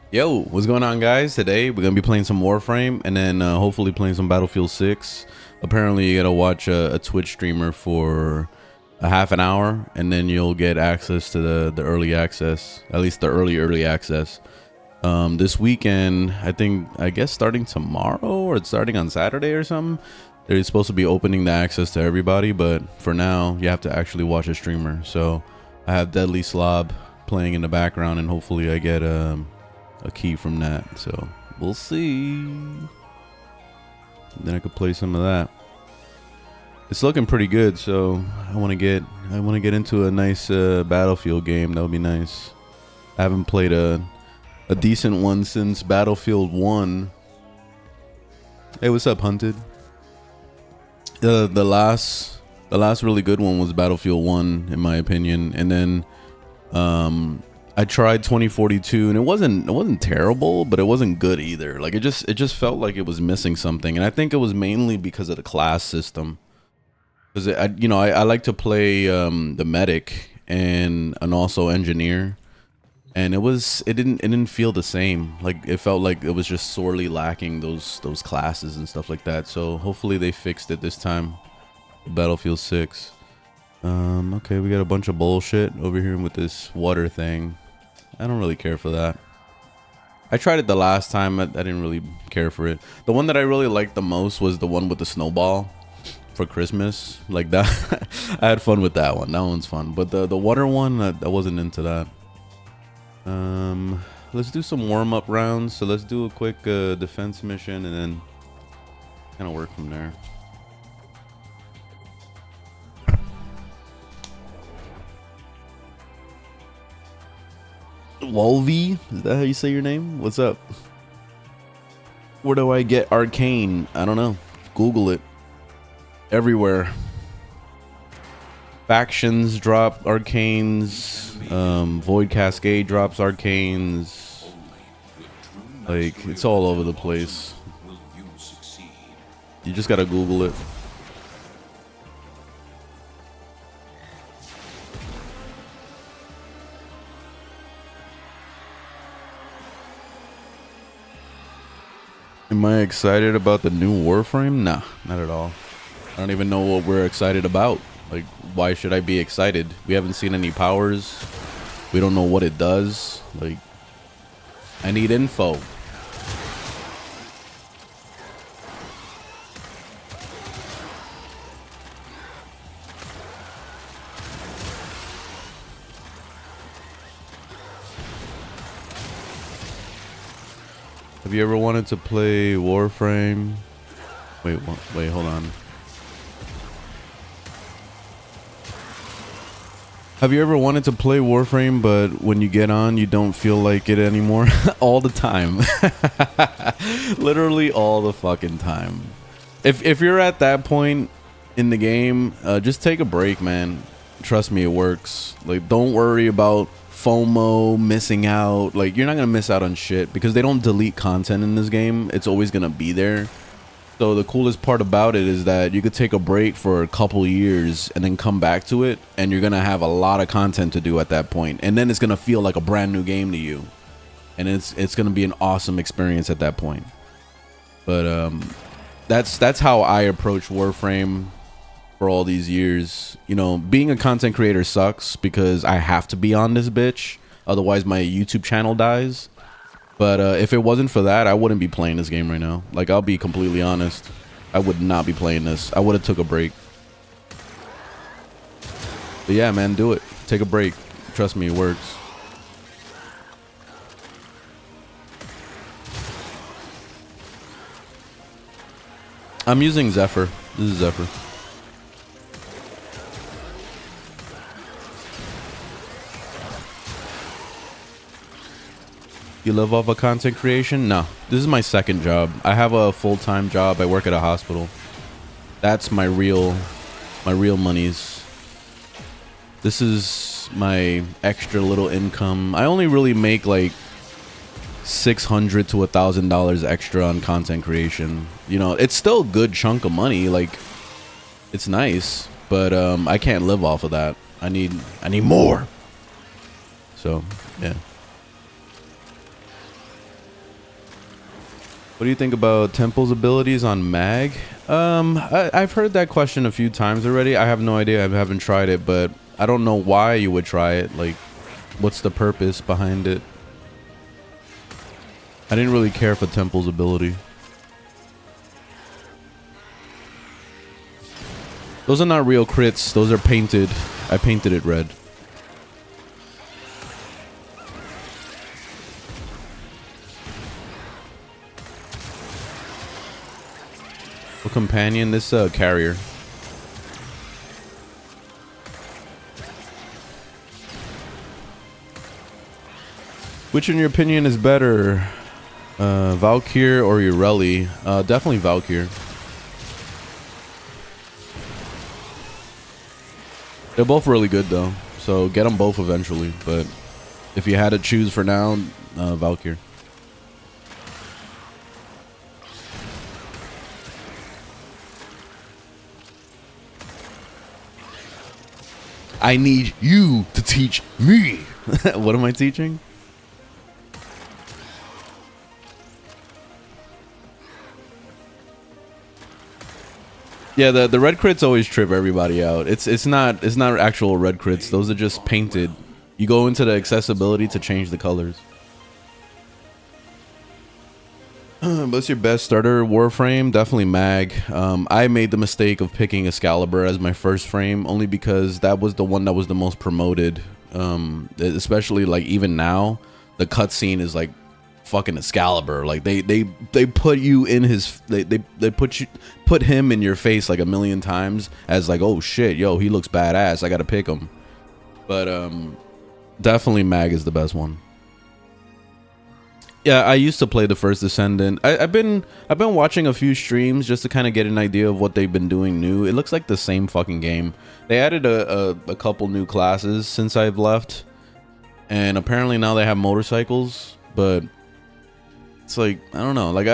Yo, what's going on, guys? Today we're gonna be playing some Warframe and then hopefully playing some Battlefield 6. Apparently you gotta watch a Twitch streamer for a half an hour and then you'll get access to the early access, at least the early access. This weekend, I guess starting tomorrow or it's starting on Saturday or something, they're supposed to be opening the access to everybody, but for now you have to actually watch a streamer. So I have Deadly Slob playing in the background and hopefully I get a key from that, so we'll see. Then I could play some of that. It's looking pretty good, so I want to get into a nice Battlefield game. That would be nice. I haven't played a decent one since Battlefield 1. Hey, what's up, Hunted? The last really good one was Battlefield 1 in my opinion, and then I tried 2042 and it wasn't terrible, but it wasn't good either. Like it just felt like it was missing something, and I think it was mainly because of the class system. Because I like to play the medic and also engineer, and it didn't feel the same. Like it felt like it was just sorely lacking those classes and stuff like that. So hopefully they fixed it this time. Battlefield 6. Okay, we got a bunch of bullshit over here with this water thing. I don't really care for that. I tried it the last time. I didn't really care for it. The one that I really liked the most was the one with the snowball for Christmas. Like that. I had fun with that one. That one's fun. But the water one, I wasn't into that. Let's do some warm-up rounds. So let's do a quick defense mission and then kind of work from there. Wolvie, is that how you say your name? What's up? Where do I get Arcane? I don't know. Google it. Everywhere. Factions drop Arcanes. Void Cascade drops Arcanes. Like, it's all over the place. You just gotta Google it. Am I excited about the new Warframe? Nah, not at all. I don't even know what we're excited about. Like, why should I be excited? We haven't seen any powers. We don't know what it does. Like, I need info. Have you ever wanted to play Warframe? Wait, hold on. Have you ever wanted to play Warframe, but when you get on, you don't feel like it anymore? All the time. Literally all the fucking time. If you're at that point in the game, just take a break, man. Trust me, it works. Like, don't worry about FOMO, missing out. Like, you're not gonna miss out on shit because they don't delete content in this game. It's always gonna be there. So the coolest part about it is that you could take a break for a couple years and then come back to it, and you're gonna have a lot of content to do at that point, and then it's gonna feel like a brand new game to you, and it's gonna be an awesome experience at that point. But that's how I approach Warframe for all these years. You know, being a content creator sucks because I have to be on this bitch, otherwise my YouTube channel dies. But if it wasn't for that, I wouldn't be playing this game right now. Like, I'll be completely honest, I would not be playing this. I would have took a break. But yeah, man, do it. Take a break. Trust me, it works. I'm using Zephyr. This is Zephyr. You live off of content creation? No, this is my second job. I have a full-time job. I work at a hospital. That's my real monies. This is my extra little income. I only really make like $600 to $1,000 extra on content creation. You know, it's still a good chunk of money. Like, it's nice, but I can't live off of that. I need more. So yeah. What do you think about Temple's abilities on Mag? I've heard that question a few times already. I have no idea. I haven't tried it, but I don't know why you would try it. Like, what's the purpose behind it? I didn't really care for Temple's ability. Those are not real crits. Those are painted. I painted it red. What companion? This carrier. Which, in your opinion, is better? Valkyr or Ureli? Definitely Valkyr. They're both really good though, so get them both eventually. But if you had to choose for now, Valkyr. I need you to teach me. What am I teaching? Yeah, the red crits always trip everybody out. It's not actual red crits. Those are just painted. You go into the accessibility to change the colors. What's your best starter Warframe? Definitely Mag. I made the mistake of picking Excalibur as my first frame only because that was the one that was the most promoted. Especially like even now, the cutscene is like fucking Excalibur. Like they put you in his they put him in your face like a million times as like, oh shit, yo, he looks badass, I gotta pick him. But definitely Mag is the best one. Yeah, I used to play the first Descendant. I've been watching a few streams just to kind of get an idea of what they've been doing new. It looks like the same fucking game. They added a couple new classes since I've left, and apparently now they have motorcycles, but it's like, I don't know, like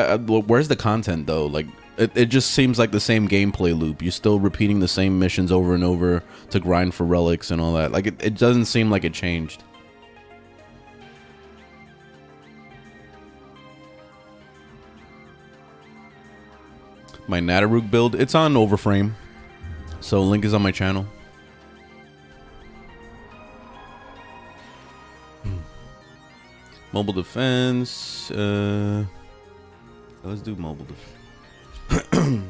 where's the content though? Like it just seems like the same gameplay loop. You're still repeating the same missions over and over to grind for relics and all that. Like it doesn't seem like it changed. My Nataruk build, it's on Overframe, so link is on my channel. Mobile defense, let's do mobile defense.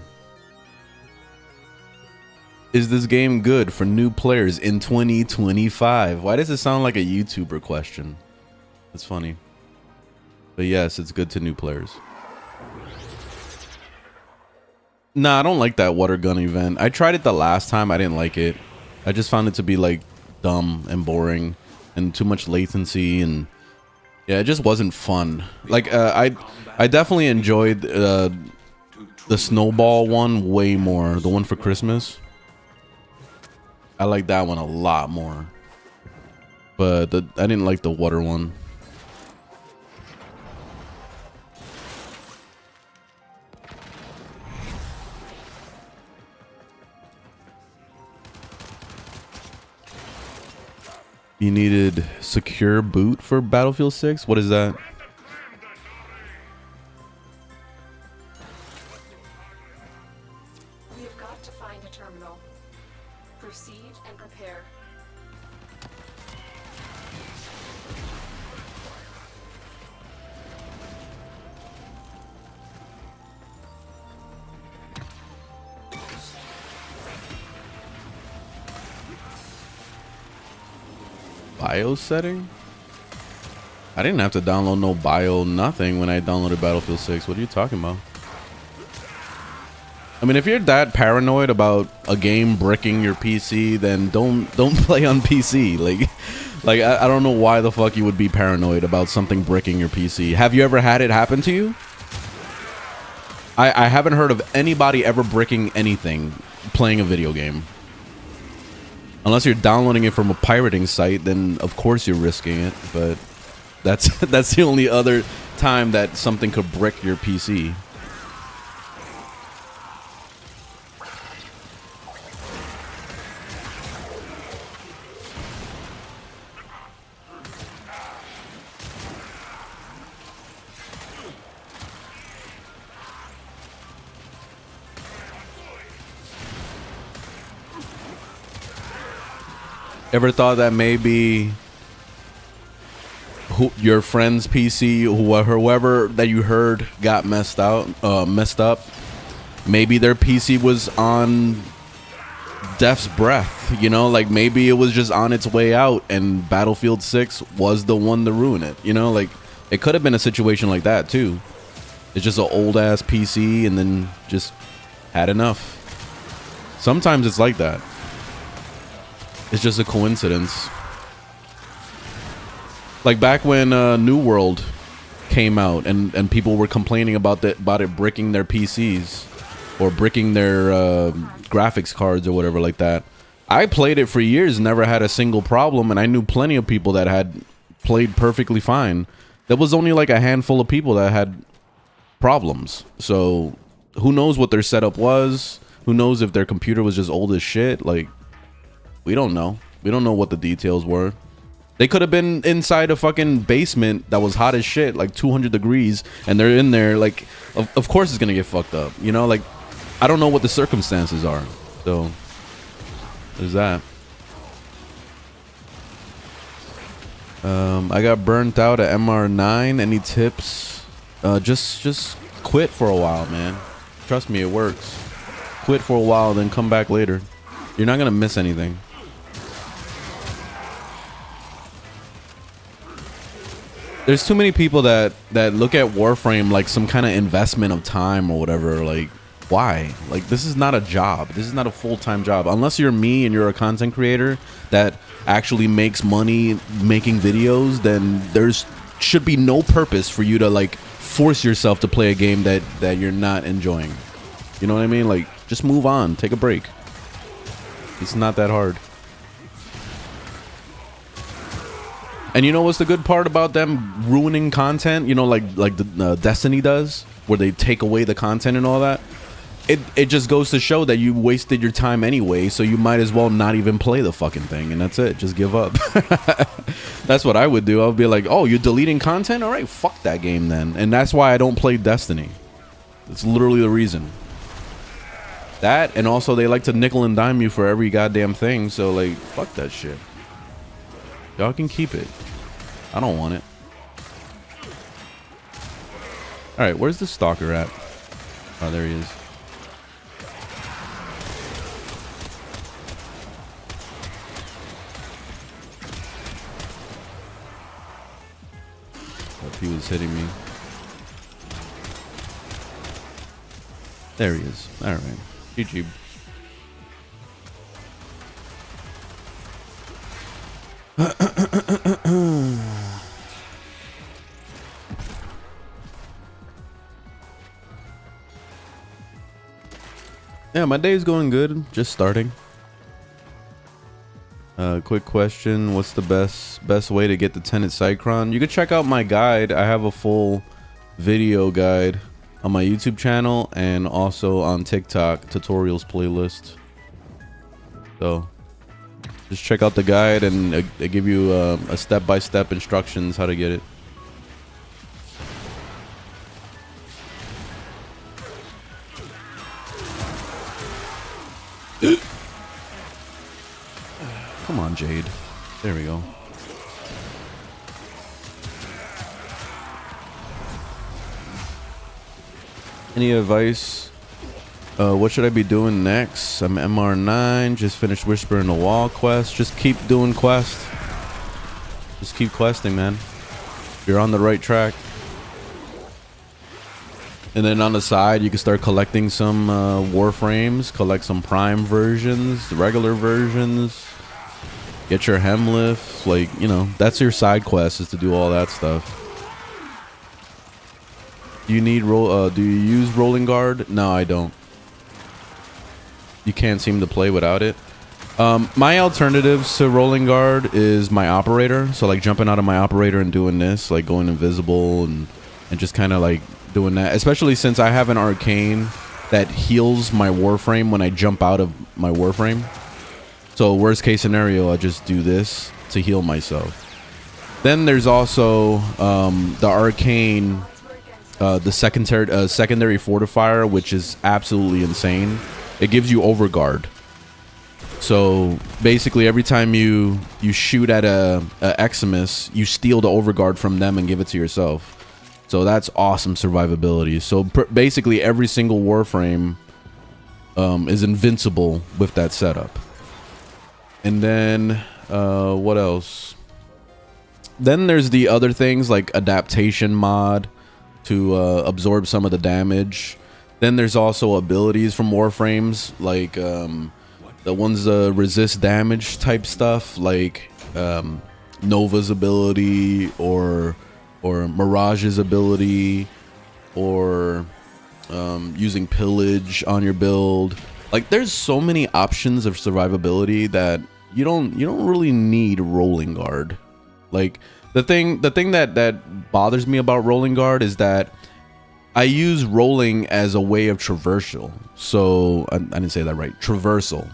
Is this game good for new players in 2025? Why does it sound like a YouTuber question? That's funny. But yes, it's good to new players. Nah, I don't like that water gun event. I tried it the last time. I didn't like it. I just found it to be like dumb and boring and too much latency, and yeah, it just wasn't fun. Like I definitely enjoyed the snowball one way more. The one for Christmas. I like that one a lot more. But I didn't like the water one. You needed secure boot for Battlefield 6? What is that? We have got to find a terminal. Proceed and prepare. BIOS setting? I didn't have to download no bio nothing when I downloaded Battlefield 6. What are you talking about? I mean, if you're that paranoid about a game bricking your PC, then don't play on PC. Like I don't know why the fuck you would be paranoid about something bricking your PC. Have you ever had it happen to you? I haven't heard of anybody ever bricking anything playing a video game. Unless you're downloading it from a pirating site, then of course you're risking it. But that's the only other time that something could brick your PC. Ever thought that maybe your friend's PC, whoever that you heard got messed up, maybe their PC was on death's breath, you know, like maybe it was just on its way out and Battlefield 6 was the one to ruin it, you know, like it could have been a situation like that too. It's just an old ass PC and then just had enough. Sometimes it's like that. It's just a coincidence. Like back when New World came out and people were complaining about it bricking their PCs or bricking their graphics cards or whatever like that. I played it for years, never had a single problem, and I knew plenty of people that had played perfectly fine. There was only like a handful of people that had problems. So who knows what their setup was? Who knows if their computer was just old as shit? Like, we don't know. We don't know what the details were. They could have been inside a fucking basement that was hot as shit, like 200 degrees, and they're in there. Like, of course it's gonna get fucked up. You know, like, I don't know what the circumstances are. So, there's that. I got burnt out at MR9. Any tips? Just quit for a while, man. Trust me, it works. Quit for a while, then come back later. You're not gonna miss anything. There's too many people that look at Warframe like some kind of investment of time or whatever. Like, why? Like, this is not a job. This is not a full-time job. Unless you're me and you're a content creator that actually makes money making videos, then there's should be no purpose for you to like force yourself to play a game that you're not enjoying. You know what I mean? Like, just move on. Take a break. It's not that hard. And you know what's the good part about them ruining content? You know, like the Destiny does, where they take away the content and all that. It just goes to show that you wasted your time anyway, so you might as well not even play the fucking thing, and that's it. Just give up. That's what I would do. I would be like, oh, you're deleting content? All right, fuck that game then. And that's why I don't play Destiny. It's literally the reason. That, and also they like to nickel and dime you for every goddamn thing, so like, fuck that shit. Y'all can keep it. I don't want it. Alright, where's the stalker at? Oh, there he is. Hope he was hitting me. There he is. Alright. GG. Yeah, my day's going good. Just starting. Quick question: what's the best way to get the Tenet Cycron? You could check out my guide. I have a full video guide on my YouTube channel and also on TikTok tutorials playlist. So just check out the guide and I give you a step-by-step instructions how to get it. Come on, Jade. There we go. Any advice? What should I be doing next? I'm MR9. Just finished Whisper in the Wall quest. Just keep doing quest. Just keep questing, man. You're on the right track. And then on the side, you can start collecting some Warframes. Collect some Prime versions, regular versions. Get your Hemlift. Like, you know, that's your side quest, is to do all that stuff. Do you need do you use Rolling Guard? No, I don't. You can't seem to play without it. My alternatives to Rolling Guard is my operator. So like jumping out of my operator and doing this, like going invisible and just kind of like doing that. Especially since I have an arcane that heals my Warframe when I jump out of my Warframe. So worst case scenario, I just do this to heal myself. Then there's also the arcane, the secondary fortifier, which is absolutely insane. It gives you overguard. So basically, every time you shoot at a Eximus, you steal the overguard from them and give it to yourself. So that's awesome survivability. So basically, every single Warframe is invincible with that setup. And then what else? Then there's the other things like adaptation mod to absorb some of the damage. Then there's also abilities from Warframes, like the ones resist damage type stuff, like Nova's ability or Mirage's ability, or using pillage on your build. Like there's so many options of survivability that you don't really need rolling guard. Like the thing that bothers me about rolling guard is that I use rolling as a way of traversal. So I didn't say that right. Traversal.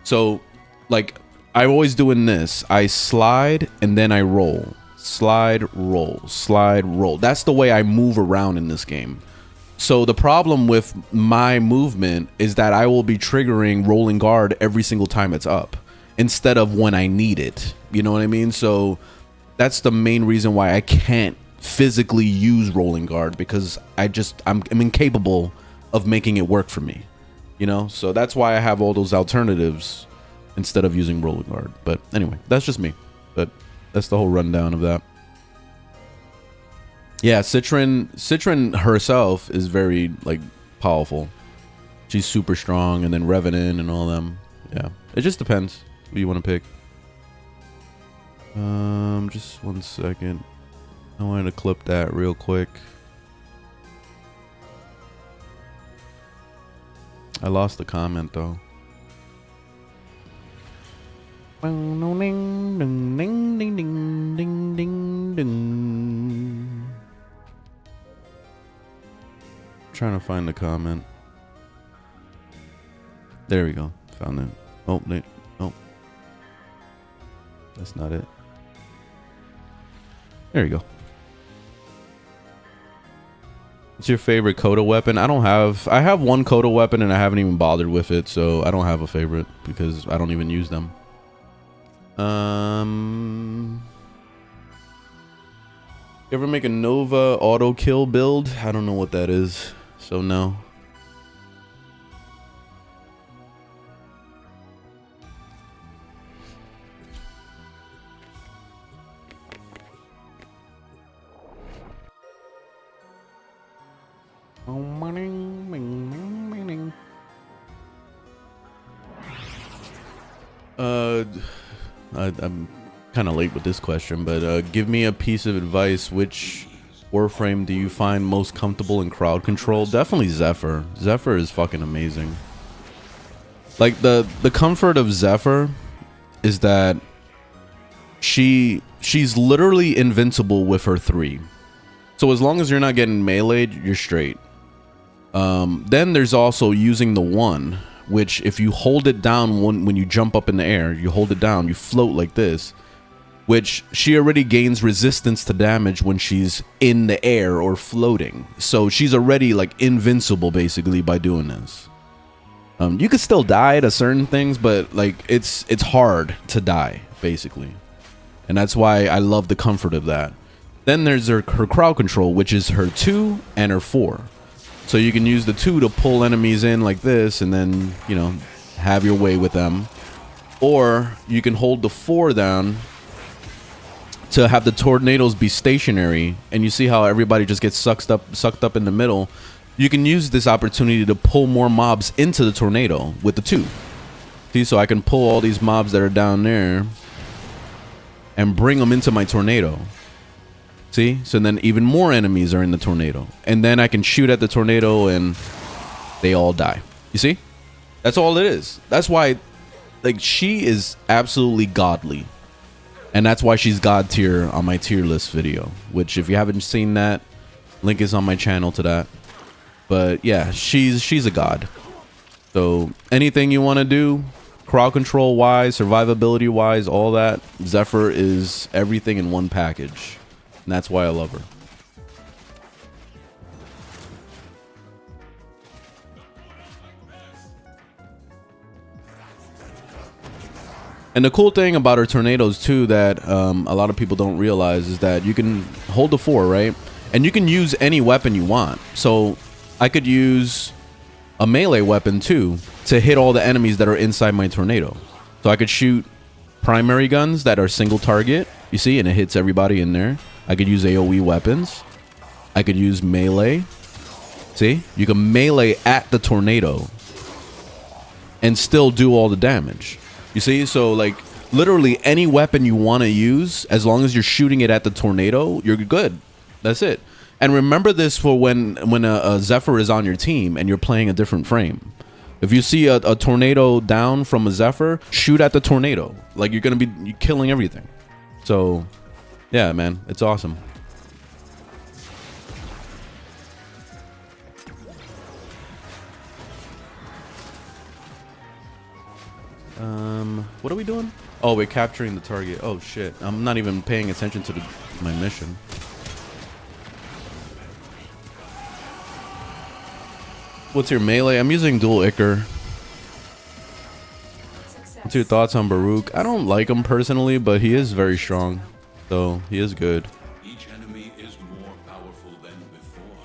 So like I'm always doing this. I slide and then I roll. Slide, roll, slide, roll. That's the way I move around in this game. So the problem with my movement is that I will be triggering rolling guard every single time it's up instead of when I need it. You know what I mean? So that's the main reason why I can't physically use rolling guard, because I'm incapable of making it work for me, you know? So that's why I have all those alternatives instead of using rolling guard. But anyway, that's just me. But that's the whole rundown of that. Yeah, Citrin herself is very like powerful. She's super strong, and then Revenant and all them. Yeah, it just depends who you want to pick. Just 1 second. I wanted to clip that real quick. I lost the comment though. Trying to find the comment. There we go. Found it. Oh, oh. That's not it. There you go. What's your favorite Coda weapon? I have one Coda weapon and I haven't even bothered with it, so I don't have a favorite because I don't even use them. You ever make a Nova auto kill build? I don't know what that is, so no. I'm kind of late with this question, but give me a piece of advice. Which Warframe do you find most comfortable in crowd control? Definitely Zephyr. Zephyr is fucking amazing. Like the comfort of Zephyr is that she's literally invincible with her 3. So as long as you're not getting meleeed, you're straight. Then there's also using the 1, which if you hold it down when you jump up in the air, you hold it down, you float like this, which she already gains resistance to damage when she's in the air or floating. So she's already like invincible basically by doing this. You could still die to certain things, but like it's hard to die basically. And that's why I love the comfort of that. Then there's her crowd control, which is her 2 and her 4. So you can use the 2 to pull enemies in like this and then, you know, have your way with them. Or you can hold the 4 down to have the tornadoes be stationary. And you see how everybody just gets sucked up in the middle. You can use this opportunity to pull more mobs into the tornado with the 2. See, so I can pull all these mobs that are down there and bring them into my tornado. See? So then even more enemies are in the tornado. And then I can shoot at the tornado and they all die. You see? That's all it is. That's why, like, she is absolutely godly. And that's why she's god tier on my tier list video. Which, if you haven't seen that, link is on my channel to that. But yeah, she's a god. So anything you want to do, crowd control wise, survivability wise, all that, Zephyr is everything in one package. And that's why I love her. And the cool thing about our tornadoes too that a lot of people don't realize is that you can hold the 4, right? And you can use any weapon you want. So I could use a melee weapon too to hit all the enemies that are inside my tornado. So I could shoot primary guns that are single target, you see, and it hits everybody in there. I could use AoE weapons. I could use melee. See, you can melee at the tornado and still do all the damage. You see, so like literally any weapon you want to use, as long as you're shooting it at the tornado, you're good. That's it. And remember this for when a Zephyr is on your team and you're playing a different frame. If you see a tornado down from a Zephyr, shoot at the tornado. Like you're going to be killing everything. So yeah, man, it's awesome. What are we doing? Oh, we're capturing the target. Oh shit, I'm not even paying attention to my mission. What's your melee? I'm using dual Icar. What's your thoughts on Baruch? I don't like him personally, but he is very strong, so he is good. Each enemy is more powerful than before.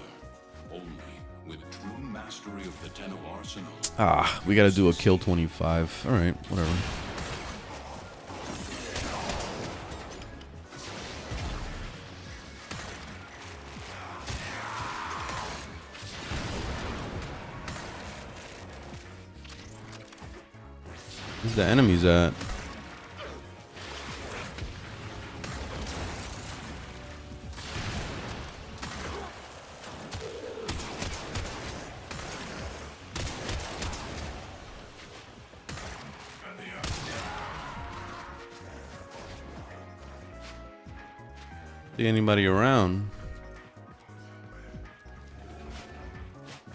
Only with true mastery of the Ten of Arsenal. Ah, we gotta do a kill 25. All right, whatever. Where's the enemies at? See anybody around?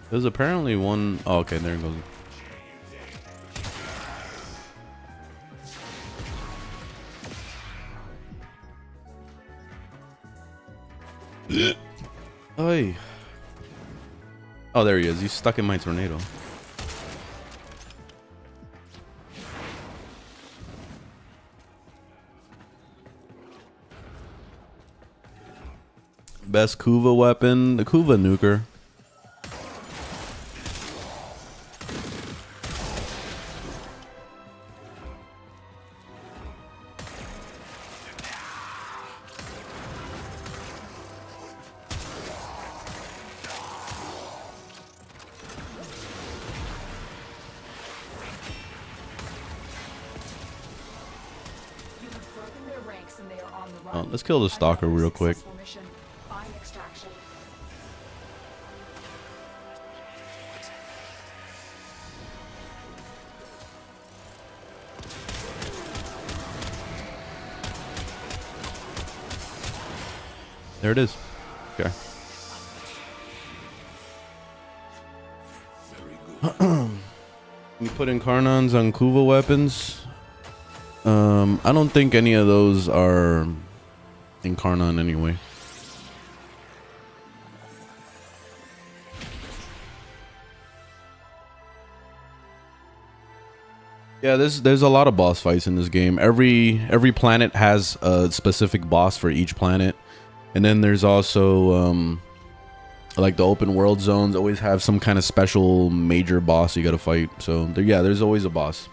There's apparently one. Oh, okay, there it goes. Oi. Oh, there he is. He's stuck in my tornado. Best Kuva weapon, the Kuva nuker. Oh, let's kill the stalker real quick. There it is. Okay. We put Incarnons on Kuva weapons. I don't think any of those are Incarnon anyway. Yeah, there's a lot of boss fights in this game. Every planet has a specific boss for each planet. And then there's also like the open world zones always have some kind of special major boss you got to fight. So yeah, there's always a boss.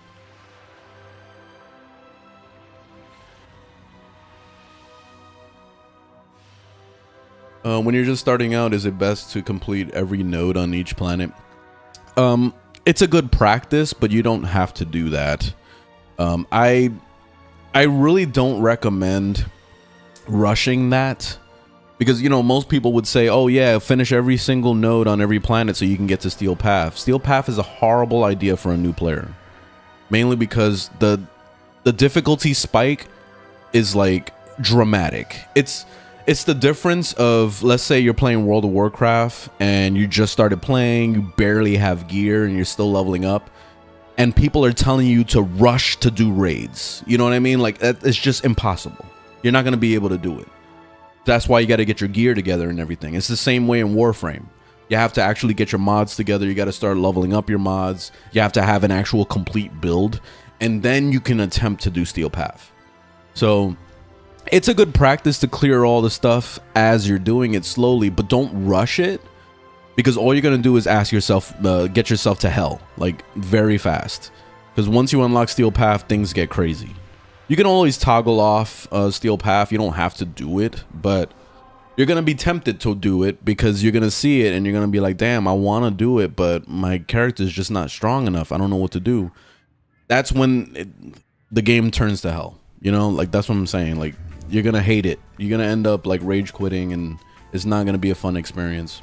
When you're just starting out, is it best to complete every node on each planet? It's a good practice, but you don't have to do that. I really don't recommend rushing that, because you know most people would say, oh yeah, finish every single node on every planet so you can get to Steel Path. Steel Path is a horrible idea for a new player, mainly because the difficulty spike is like dramatic. It's the difference of, let's say you're playing World of Warcraft and you just started playing, you barely have gear and you're still leveling up, and people are telling you to rush to do raids. You know what I mean? Like, it's just impossible. You're not going to be able to do it. That's why you got to get your gear together and everything. It's the same way in Warframe. You have to actually get your mods together. You got to start leveling up your mods. You have to have an actual complete build. and then you can attempt to do steel path. So it's a good practice to clear all the stuff as you're doing it slowly, but don't rush it, because all you're gonna do is ask yourself, get yourself to hell like very fast. Because once you unlock steel path, things get crazy. You can always toggle off steel path. You don't have to do it, but you're gonna be tempted to do it because you're gonna see it and you're gonna be like, damn, I want to do it, but my character is just not strong enough. I don't know what to do. That's when the game turns to hell. You know, like that's what I'm saying. Like you're gonna hate it. You're gonna end up like rage quitting, and it's not gonna be a fun experience.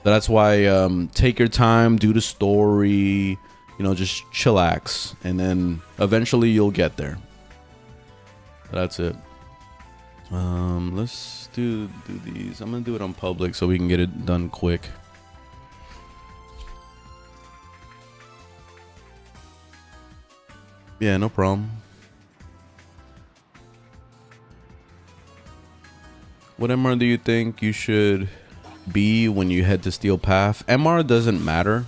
So that's why take your time, do the story. You know, just chillax, and then eventually you'll get there. That's it. Let's do these. I'm gonna do it on public so we can get it done quick. Yeah, no problem. What MR do you think you should be when you head to steel path? MR doesn't matter.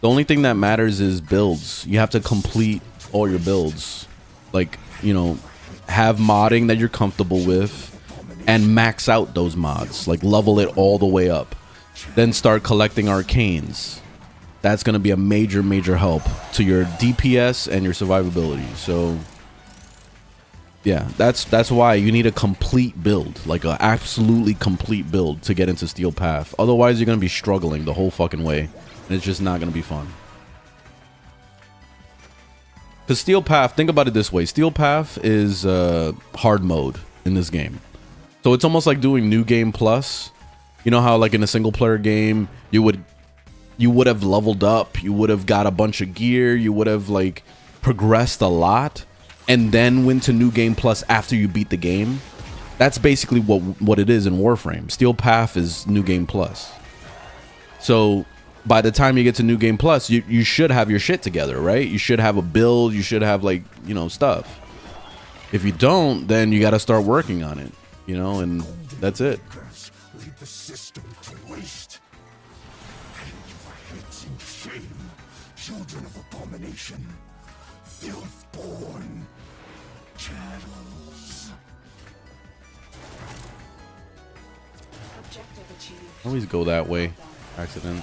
The only thing that matters is builds. You have to complete all your builds, like, you know, have modding that you're comfortable with and max out those mods, like level it all the way up, then start collecting arcanes. That's going to be a major help to your DPS and your survivability. So yeah, that's why you need a complete build, like an absolutely complete build to get into steel path. Otherwise you're going to be struggling the whole fucking way, and it's just not going to be fun. Because steel path, think about it this way, steel path is hard mode in this game. So it's almost like doing new game plus. You know how like in a single player game you would have leveled up, you would have got a bunch of gear, you would have like progressed a lot, and then went to new game plus after you beat the game. That's basically what it is in Warframe. Steel path is new game plus. So by the time you get to new game plus, you should have your shit together, right? You should have a build, you should have like, you know, stuff. If you don't, then you got to start working on it, you know, and that's it. Lead the system to waste. And your heads in shame, children of abomination, filth-born chattels. Objective achieved. Always go that way. Accident.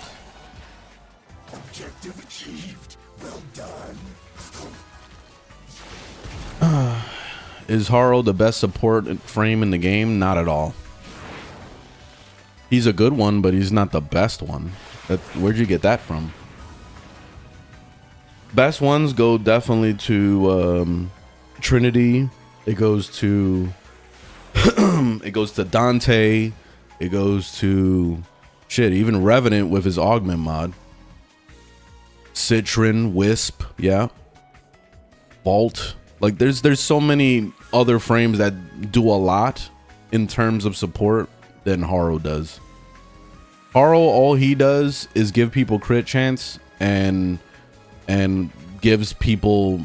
Objective achieved. Well done. Is Haro the best support frame in the game? Not at all. He's a good one, but he's not the best one. Where'd you get that from? Best ones go definitely to Trinity. It goes to it goes to Dante. It goes to shit, even Revenant with his augment mod. Citron, Wisp, yeah. Vault. Like there's so many other frames that do a lot in terms of support than Haro does. Haro, all he does is give people crit chance and gives people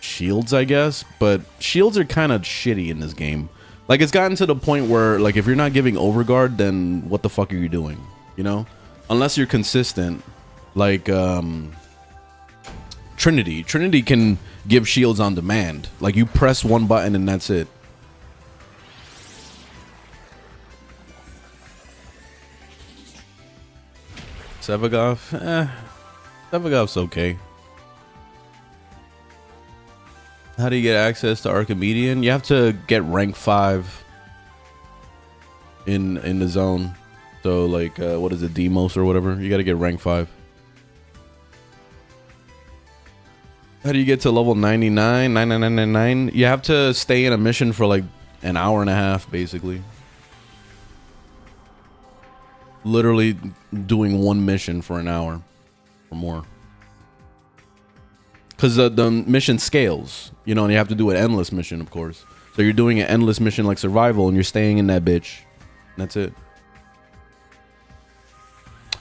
shields, I guess, but shields are kind of shitty in this game. Like it's gotten to the point where like if you're not giving overguard, then what the fuck are you doing? You know? Unless you're consistent, like Trinity can give shields on demand. Like you press one button and that's it. Sevagov, Sevagov's okay. How do you get access to Archimedean? You have to get rank 5 in the zone. So like what is it, Demos or whatever? You got to get rank 5. How do you get to level 99? 9999? You have to stay in a mission for like an hour and a half, basically. Literally doing one mission for an hour or more. Because the mission scales, you know, and you have to do an endless mission, of course. So you're doing an endless mission like survival, and you're staying in that bitch. That's it.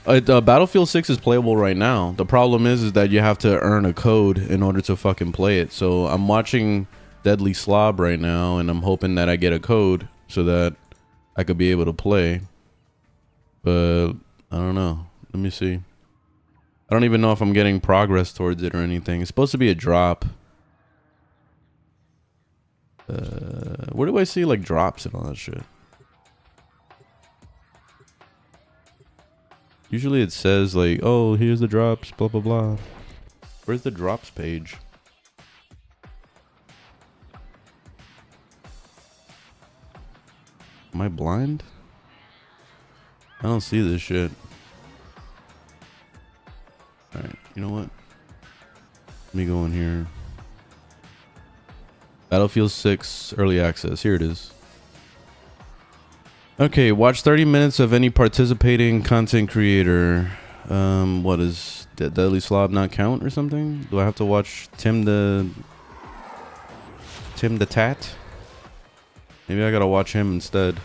Battlefield 6 is playable right now. The problem is that you have to earn a code in order to fucking play it. So I'm watching Deadly Slob right now, and I'm hoping that I get a code so that I could be able to play. But I don't know. Let me see. I don't even know if I'm getting progress towards it or anything. It's supposed to be a drop. Where do I see like drops and all that shit? Usually it says like, oh, here's the drops, blah, blah, blah. Where's the drops page? Am I blind? I don't see this shit. Alright, you know what? Let me go in here. Battlefield 6 early access. Here it is. Okay, watch 30 minutes of any participating content creator. What is Deadly Slob not count or something? Do I have to watch Tim the Tat? Maybe I gotta watch him instead.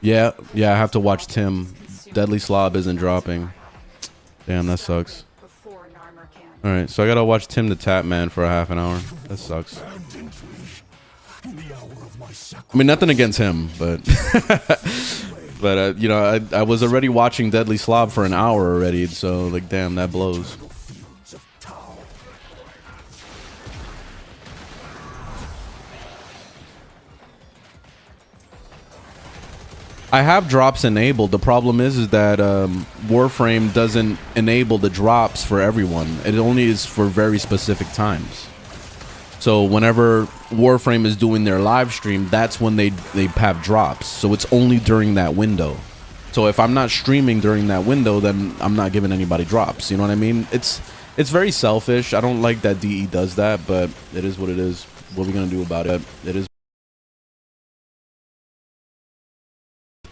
Yeah, I have to watch Tim. Deadly Slob isn't dropping. Damn, that sucks. Alright, so I gotta watch Tim the Tap Man for a half an hour. That sucks. I mean, nothing against him, but but you know, I was already watching Deadly Slob for an hour already, so like, damn, that blows. I have drops enabled. The problem is that Warframe doesn't enable the drops for everyone. It only is for very specific times. So whenever Warframe is doing their live stream, that's when they have drops. So it's only during that window. So if I'm not streaming during that window, then I'm not giving anybody drops. You know what I mean? It's very selfish. I don't like that DE does that, but it is what it is. What are we gonna do about it? It is.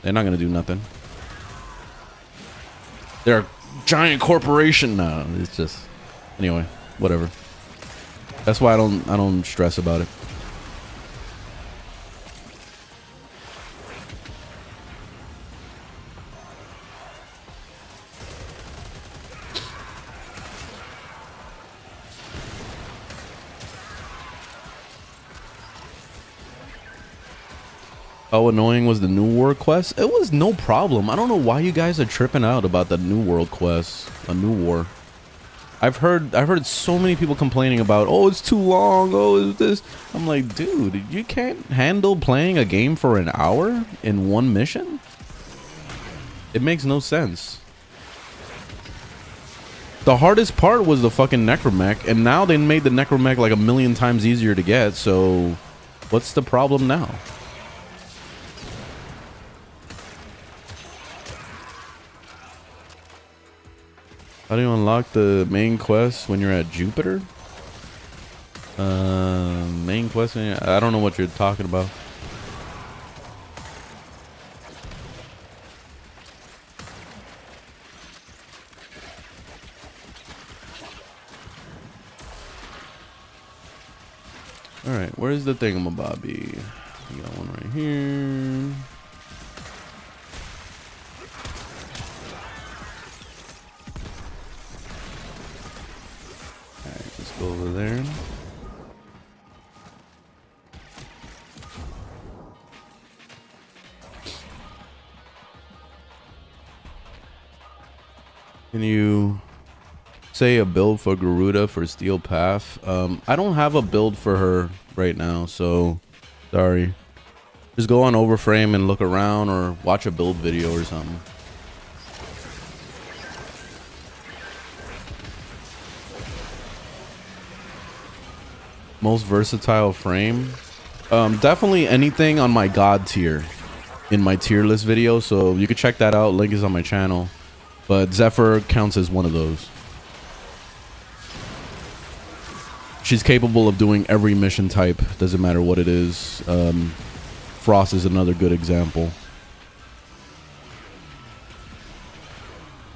They're not gonna do nothing. They're a giant corporation now. It's just, anyway, whatever. That's why I don't stress about it. How annoying was the New World quest? It was no problem. I don't know why you guys are tripping out about the New World quest. A new war. I've heard so many people complaining about, oh, it's too long, oh, it's this. I'm like, dude, you can't handle playing a game for an hour in one mission? It makes no sense. The hardest part was the fucking Necromech, and now they made the Necromech like 1,000,000 times easier to get, so what's the problem now? How do you unlock the main quest when you're at Jupiter? Main quest? I don't know what you're talking about. Alright, where's the thingamabobby? We got one right here. Over there. Can you say a build for Garuda for Steel Path? I don't have a build for her right now, so sorry. Just go on Overframe and look around or watch a build video or something. Most versatile frame, definitely anything on my god tier in my tier list video, so you can check that out. Link is on my channel, but Zephyr counts as one of those. She's capable of doing every mission type, doesn't matter what it is. Frost is another good example.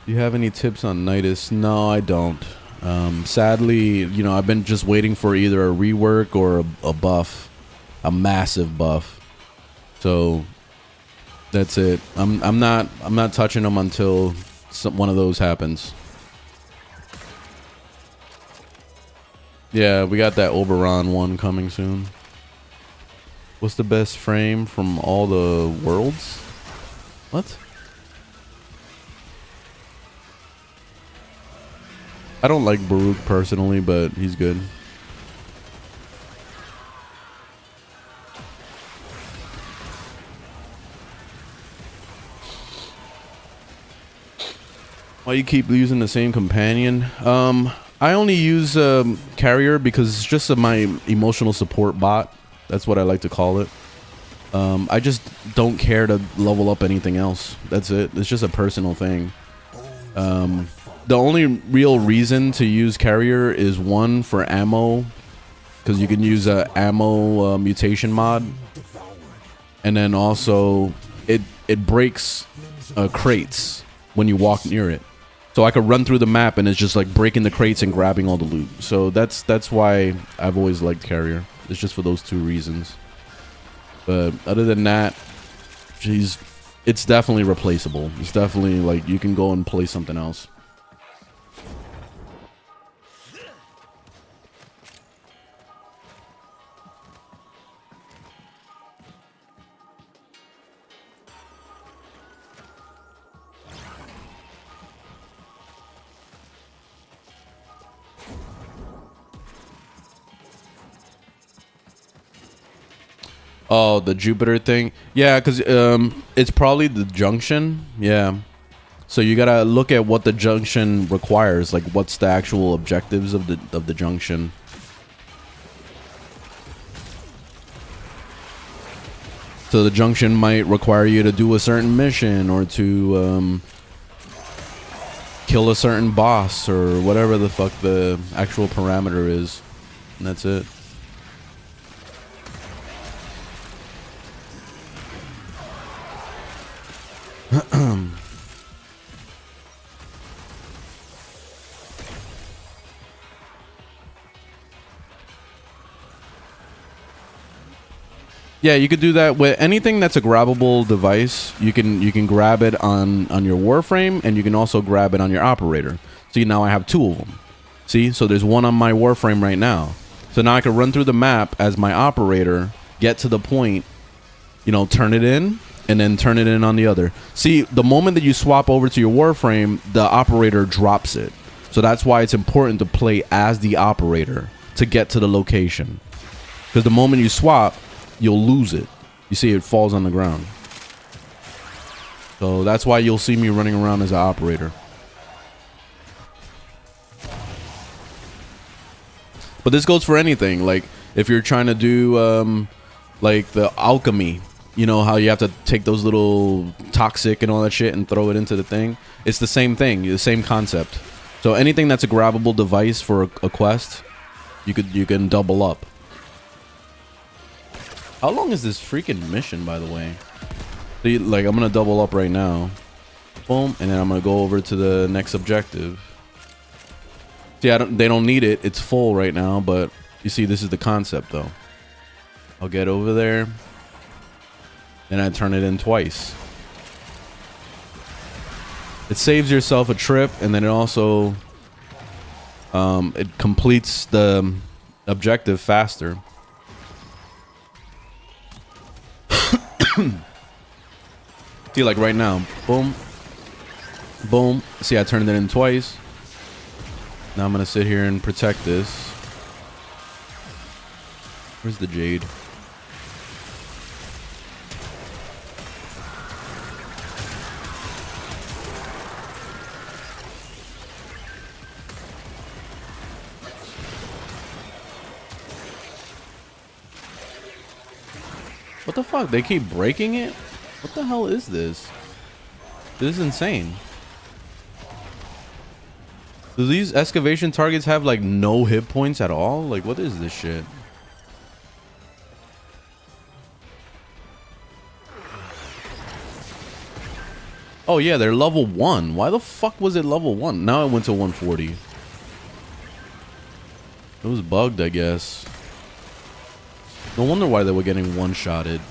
Do you have any tips on Nidus? No, I don't. Sadly, you know, I've been just waiting for either a rework or a buff, a massive buff. So that's it. I'm not touching them until one of those happens. Yeah, we got that Oberon one coming soon. What's the best frame from all the worlds? What? I don't like Baruch personally, but he's good. Why you keep using the same companion? I only use Carrier because it's just my emotional support bot. That's what I like to call it. I just don't care to level up anything else. That's it. It's just a personal thing. The only real reason to use Carrier is one for ammo, because you can use a ammo mutation mod, and then also it breaks crates when you walk near it. So I could run through the map and it's just like breaking the crates and grabbing all the loot. So that's why I've always liked Carrier. It's just for those two reasons. But other than that, geez, it's definitely replaceable. It's definitely like you can go and play something else. Oh, the Jupiter thing. Yeah, because it's probably the junction. Yeah. So you gotta look at what the junction requires. Like, what's the actual objectives of the junction? So the junction might require you to do a certain mission or to kill a certain boss or whatever the fuck the actual parameter is. And that's it. Yeah, you could do that with anything that's a grabbable device. You can grab it on your Warframe, and you can also grab it on your operator. See, now I have two of them. See, so there's one on my Warframe right now. So now I can run through the map as my operator, get to the point, you know, turn it in, and then turn it in on the other. See, the moment that you swap over to your Warframe, the operator drops it. So that's why it's important to play as the operator to get to the location. Because the moment you swap, you'll lose it. You see, it falls on the ground. So that's why you'll see me running around as an operator. But this goes for anything. Like, if you're trying to do like the alchemy, you know how you have to take those little toxic and all that shit and throw it into the thing? It's the same thing, the same concept. So anything that's a grabbable device for a quest, you can double up. How long is this freaking mission, by the way? See, like, I'm gonna double up right now. Boom, and then I'm gonna go over to the next objective. See, they don't need it. It's full right now, but you see, this is the concept, though. I'll get over there, and I turn it in twice. It saves yourself a trip, and then it also it completes the objective faster. See, like right now, boom, boom. See, I turned it in twice. Now I'm gonna sit here and protect this. Where's the jade? What the fuck? They keep breaking it? What the hell is this? This is insane. Do these excavation targets have like no hit points at all? Like, what is this shit? Oh yeah, they're level 1. Why the fuck was it level 1? Now it went to 140. It was bugged, I guess. No wonder why they were getting one-shotted.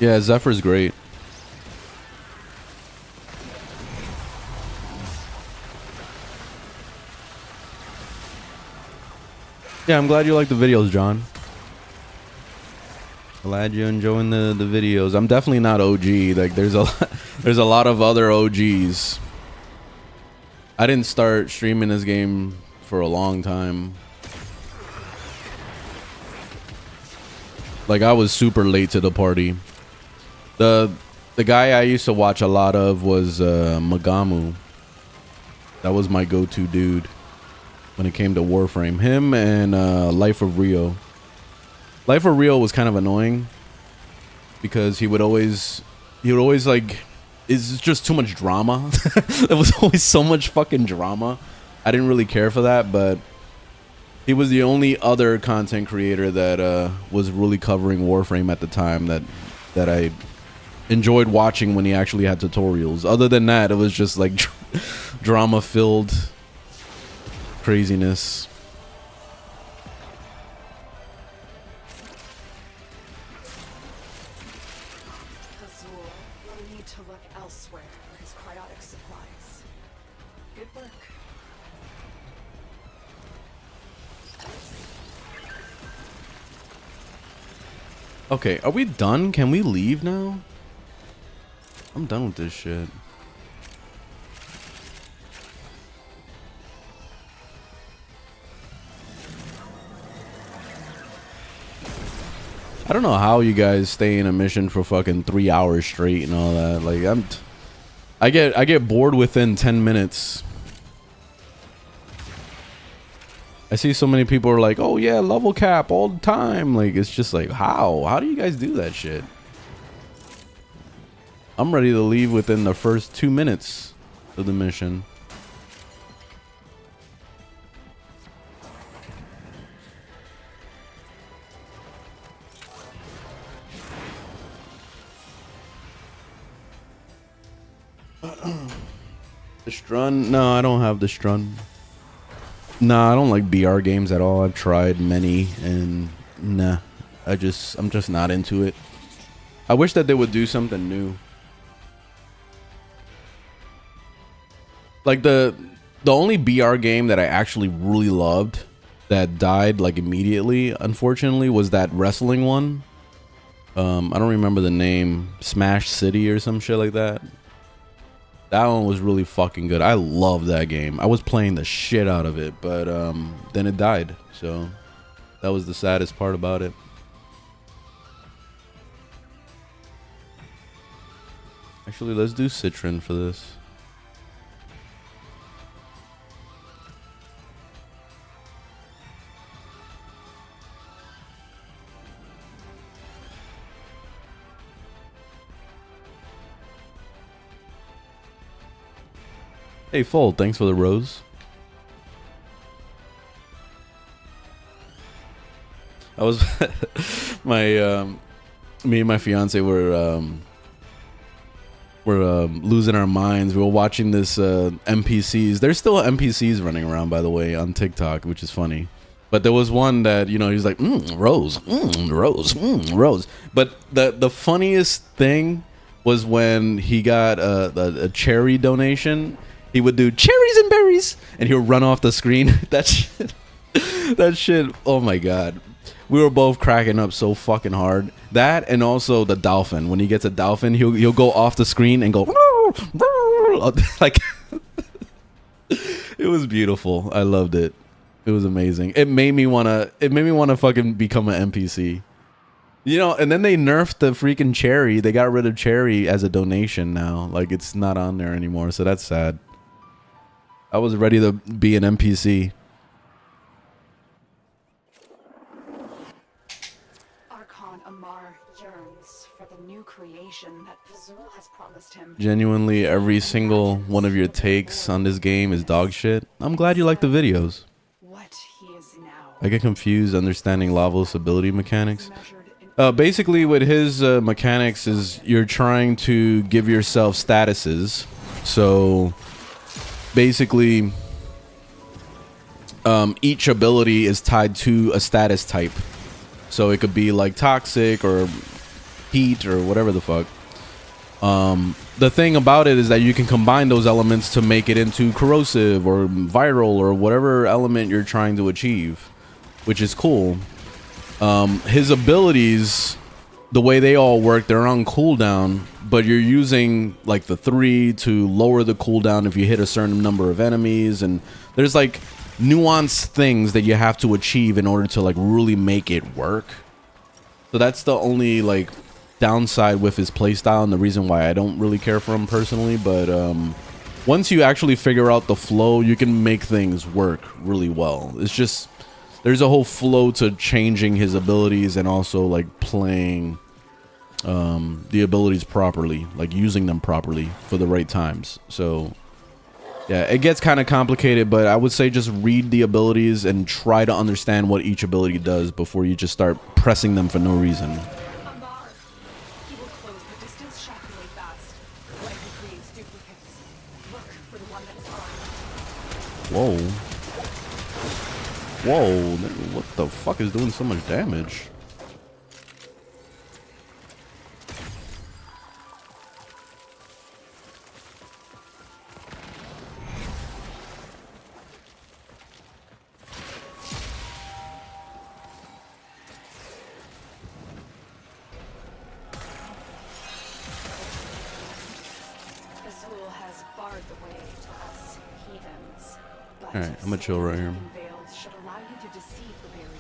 Yeah, Zephyr's great. Yeah, I'm glad you like the videos, John. Glad you're enjoying the videos. I'm definitely not OG. Like there's a lot of other OGs. I didn't start streaming this game for a long time. Like I was super late to the party. The guy I used to watch a lot of was Magamu. That was my go-to dude when it came to Warframe. Him and Life of Rio. Life of Rio was kind of annoying because he would always like, it's just too much drama. There was always so much fucking drama. I didn't really care for that, but he was the only other content creator that was really covering Warframe at the time that I enjoyed watching when he actually had tutorials. Other than that, it was just like drama-filled craziness. Okay, are we done? Can we leave now? I'm done with this shit. I don't know how you guys stay in a mission for fucking 3 hours straight and all that. Like I get bored within 10 minutes. I see so many people are like, oh yeah, level cap all the time. Like, it's just like, how do you guys do that shit? I'm ready to leave within the first 2 minutes of the mission. The Strun? No, I don't have the Strun. Nah, I don't like BR games at all. I've tried many and nah, I'm just not into it. I wish that they would do something new. Like the only BR game that I actually really loved that died like immediately, unfortunately, was that wrestling one. I don't remember the name, Smash City or some shit like that. That one was really fucking good. I love that game. I was playing the shit out of it, but then it died. So that was the saddest part about it. Actually, let's do Citron for this. Hey, Fold, thanks for the rose. I was me and my fiance were losing our minds. We were watching this NPCs. There's still NPCs running around, by the way, on TikTok, which is funny. But there was one that, you know, he's like, rose, rose, rose. But the funniest thing was when he got a cherry donation. He would do cherries and berries, and he would run off the screen. That shit. Oh my god, we were both cracking up so fucking hard. That and also the dolphin. When he gets a dolphin, he'll go off the screen and go like. It was beautiful. I loved it. It was amazing. It made me wanna fucking become an NPC. You know, and then they nerfed the freaking cherry. They got rid of cherry as a donation now. Like, it's not on there anymore, so that's sad. I was ready to be an NPC. Archon Amar yearns for the new creation that Pazul has promised him. Genuinely, every single one of your takes on this game is dog shit. I'm glad you like the videos. What he is now. I get confused understanding Lavos' ability mechanics. Basically, with his mechanics is you're trying to give yourself statuses. So basically, each ability is tied to a status type. So it could be like toxic or heat or whatever the fuck. The thing about it is that you can combine those elements to make it into corrosive or viral or whatever element you're trying to achieve. which is cool. His abilities, the way they all work, they're on cooldown, but you're using like the 3 to lower the cooldown if you hit a certain number of enemies, and there's like nuanced things that you have to achieve in order to like really make it work. So that's the only like downside with his playstyle and the reason why I don't really care for him personally. But once you actually figure out the flow, you can make things work really well. It's just there's a whole flow to changing his abilities and also like playing the abilities properly, like using them properly for the right times. So yeah, it gets kind of complicated, but I would say just read the abilities and try to understand what each ability does before you just start pressing them for no reason. Amar. He will close the distance shockingly fast. When he creates duplicates, look for the one that is armed. Whoa. Whoa, what the fuck is doing so much damage? Azul has barred the way to us heathens. But Alright, I'm gonna chill right here. veils should allow you to deceive the barrier.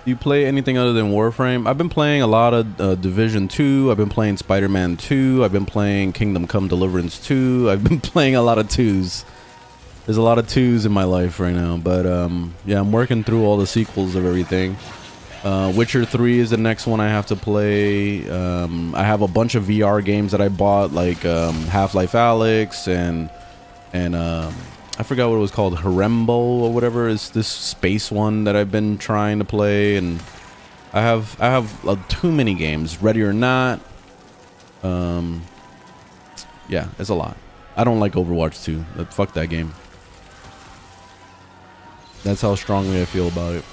Do you play anything other than Warframe? I've been playing a lot of Division 2. I've been playing Spider-Man 2. I've been playing Kingdom Come Deliverance 2. I've been playing a lot of 2s. There's a lot of 2s in my life right now. But yeah, I'm working through all the sequels of everything. Witcher 3 is the next one I have to play. I have a bunch of VR games that I bought, like Half-Life Alyx and I forgot what it was called, Harembo or whatever. Is this space one that I've been trying to play, and I have too many games. Ready or Not. Yeah, it's a lot. I don't like Overwatch 2. Fuck that game. That's how strongly I feel about it.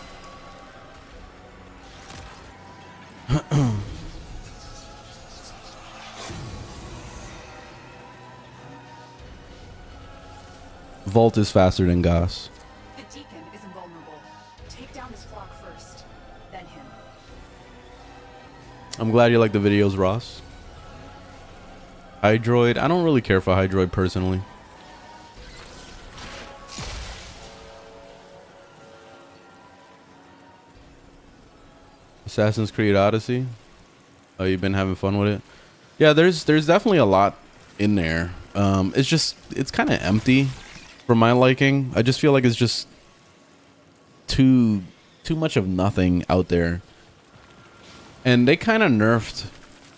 Vault is faster than Goss. The Deacon is invulnerable. Take down his flock first, then him. I'm glad you like the videos, Ross. Hydroid. I don't really care for Hydroid personally. Assassin's Creed Odyssey. Oh, you've been having fun with it? Yeah, there's definitely a lot in there. It's kind of empty for my liking. I just feel like it's just too much of nothing out there. And they kind of nerfed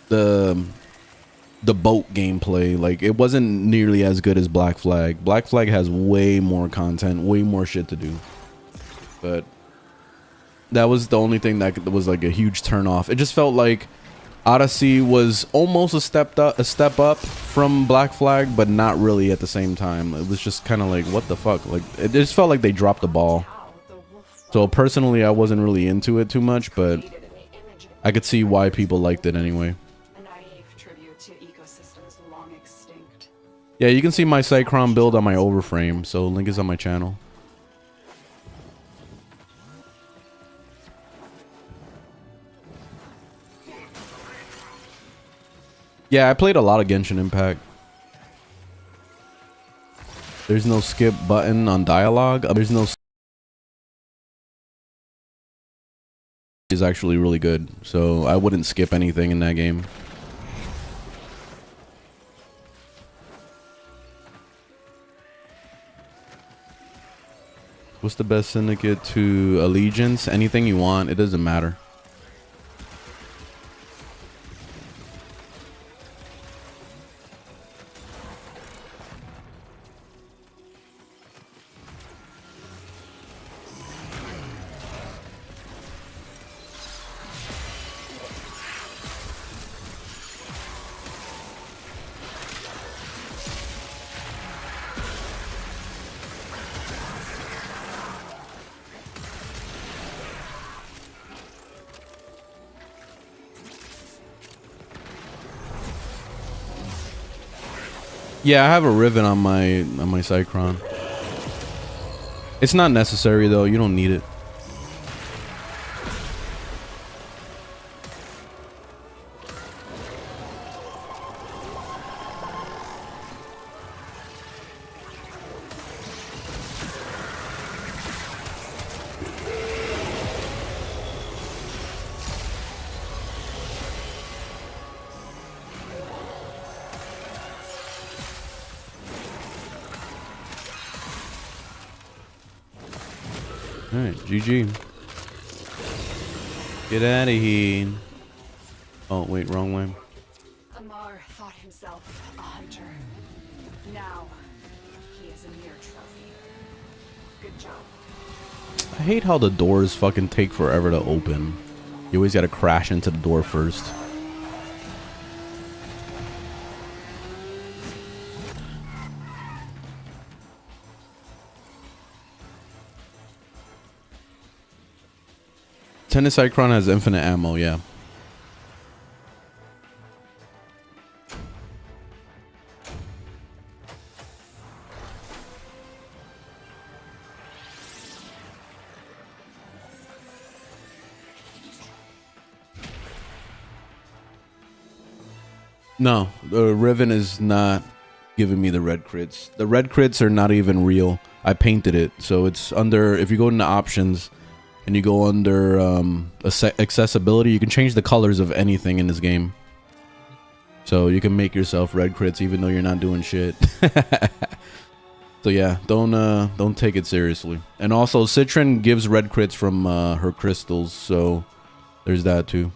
the boat gameplay. Like, it wasn't nearly as good as Black Flag. Black Flag has way more content, way more shit to do. But that was the only thing that was like a huge turn off. It just felt like Odyssey was almost a step up from Black Flag, but not really at the same time. It was just kind of like, what the fuck? Like, it just felt like they dropped the ball. So personally, I wasn't really into it too much, but I could see why people liked it anyway. A naive tribute to ecosystems long extinct. Yeah, you can see my Cycron build on my Overframe, so link is on my channel. Yeah, I played a lot of Genshin Impact. There's no skip button on dialogue. There's no... is actually really good, so I wouldn't skip anything in that game. What's the best syndicate to Allegiance? Anything you want, it doesn't matter. Yeah, I have a rivet on my Cycron. It's not necessary though. You don't need it. Alright, GG. Get out of here. Oh, wait, wrong way. Amar thought himself a hunter. Now, he is a mere trophy. Good job. I hate how the doors fucking take forever to open. You always gotta crash into the door first. Tennis Cycron has infinite ammo, yeah. No, the Riven is not giving me the red crits. The red crits are not even real. I painted it, so it's under, if you go into options and you go under accessibility, you can change the colors of anything in this game. So you can make yourself red crits even though you're not doing shit. So yeah, don't take it seriously. And also Citron gives red crits from her crystals, so there's that too.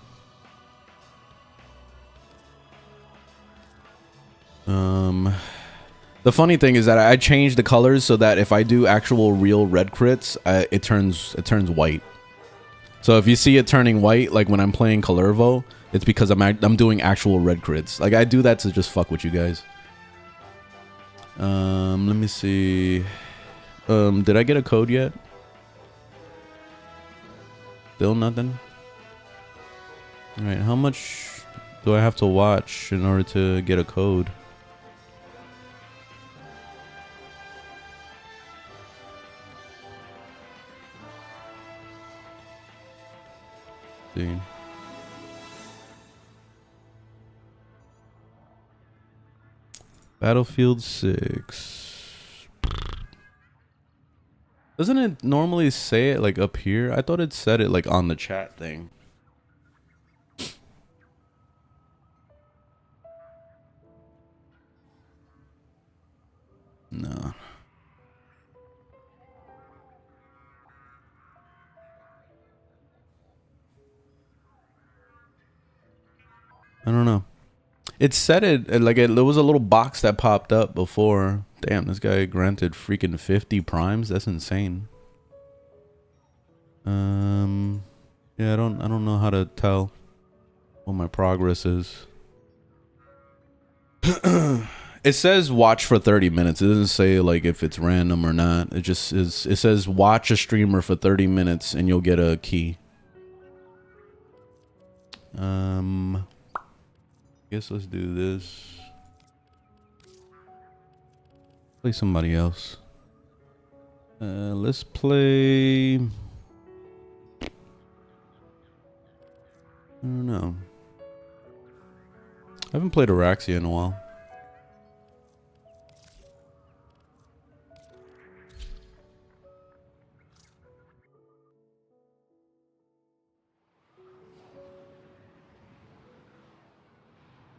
The funny thing is that I changed the colors so that if I do actual real red crits, it turns white. So if you see it turning white, like when I'm playing Calervo, it's because I'm doing actual red crits. Like I do that to just fuck with you guys. Let me see. Did I get a code yet? Still nothing. All right, how much do I have to watch in order to get a code? See. Battlefield 6. Doesn't it normally say it like up here? I thought it said it like on the chat thing. No. I don't know. It said it like there was a little box that popped up before. Damn, this guy granted freaking 50 primes. That's insane. Yeah, I don't know how to tell what my progress is. It says watch for 30 minutes. It doesn't say like if it's random or not. It just is. It says watch a streamer for 30 minutes and you'll get a key. Guess let's do this. Play somebody else. Let's play. I don't know. I haven't played Araxia in a while.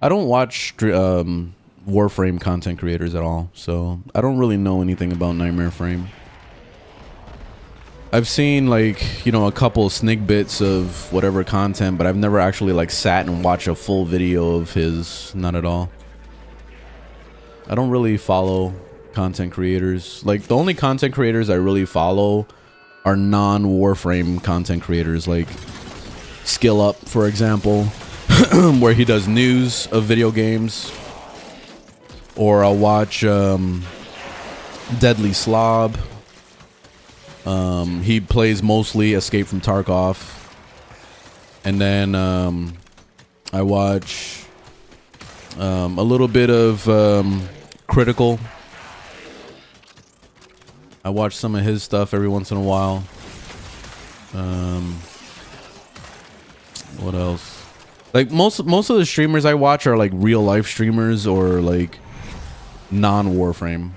I don't watch Warframe content creators at all, so I don't really know anything about Nightmare Frame. I've seen like, you know, a couple sneak bits of whatever content, but I've never actually like sat and watched a full video of his. Not at all. I don't really follow content creators. Like the only content creators I really follow are non-Warframe content creators, like Skill Up, for example. Where he does news of video games, or I'll watch Deadly Slob. He plays mostly Escape from Tarkov, and then I watch a little bit of Critical. I watch some of his stuff every once in a while. What else? Like most of the streamers I watch are like real life streamers or like non-Warframe.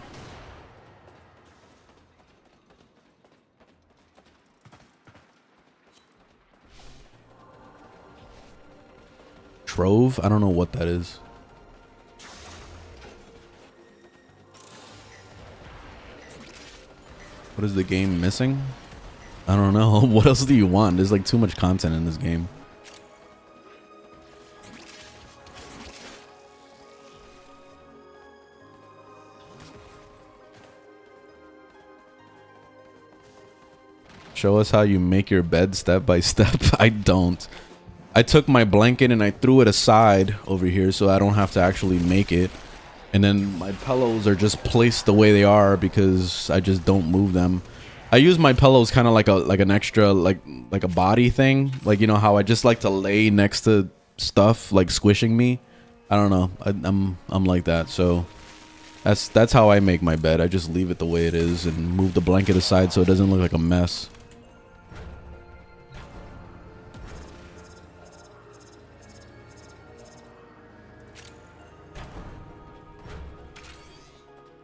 Trove? I don't know what that is. What is the game missing? I don't know. What else do you want? There's like too much content in this game. Show us how you make your bed step by step. I don't. I took my blanket and I threw it aside over here so I don't have to actually make it. And then my pillows are just placed the way they are because I just don't move them. I use my pillows kind of like an extra like a body thing. Like, you know how I just like to lay next to stuff like squishing me. I don't know. I'm like that. So that's how I make my bed. I just leave it the way it is and move the blanket aside so it doesn't look like a mess.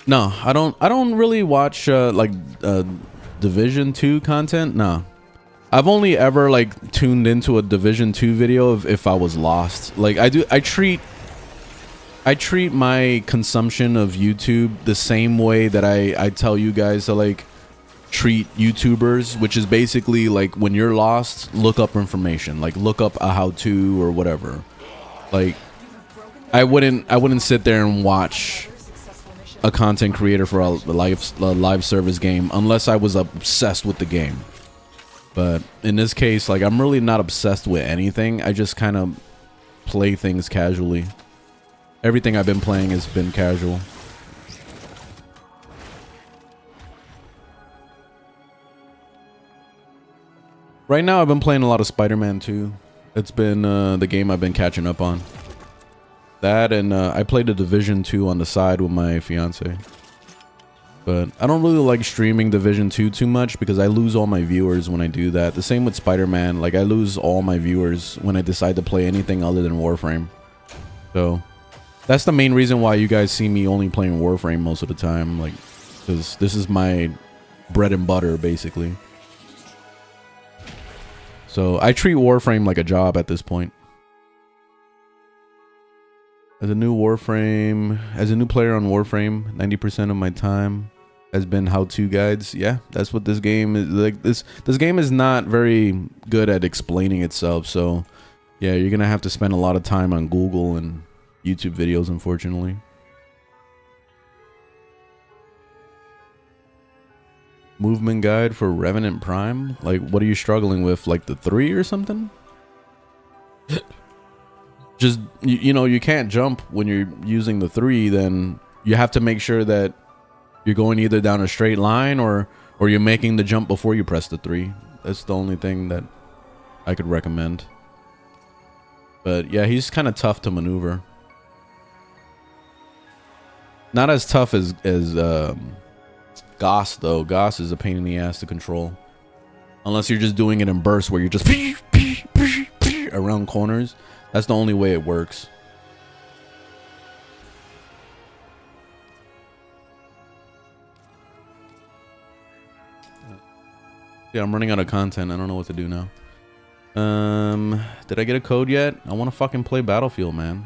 No, I don't really watch Division 2 content. No. I've only ever like tuned into a Division 2 video if I was lost. Like I treat my consumption of YouTube the same way that I tell you guys to like treat YouTubers, which is basically like when you're lost, look up information, like look up a how-to or whatever. Like I wouldn't sit there and watch a content creator for a live service game unless I was obsessed with the game. But in this case, like I'm really not obsessed with anything. I just kind of play things casually. Everything I've been playing has been casual. Right now I've been playing a lot of Spider-Man 2. It's been the game I've been catching up on. That and I played a Division 2 on the side with my fiance. But I don't really like streaming Division 2 too much because I lose all my viewers when I do that. The same with Spider-Man. Like I lose all my viewers when I decide to play anything other than Warframe. So that's the main reason why you guys see me only playing Warframe most of the time. Like, because this is my bread and butter basically. So I treat Warframe like a job at this point. As a new player on Warframe, 90% of my time has been how-to guides. Yeah, that's what this game is like. This game is not very good at explaining itself. So, yeah, you're gonna have to spend a lot of time on Google and YouTube videos, unfortunately. Movement guide for Revenant Prime. Like, what are you struggling with? Like the 3 or something? Just, you know, you can't jump when you're using the 3, then you have to make sure that you're going either down a straight line or you're making the jump before you press the 3. That's the only thing that I could recommend. But yeah, he's kind of tough to maneuver. Not as tough as Goss though. Goss is a pain in the ass to control. Unless you're just doing it in bursts where you're just around corners. That's the only way it works. Yeah, I'm running out of content. I don't know what to do now. Did I get a code yet? I want to fucking play Battlefield, man.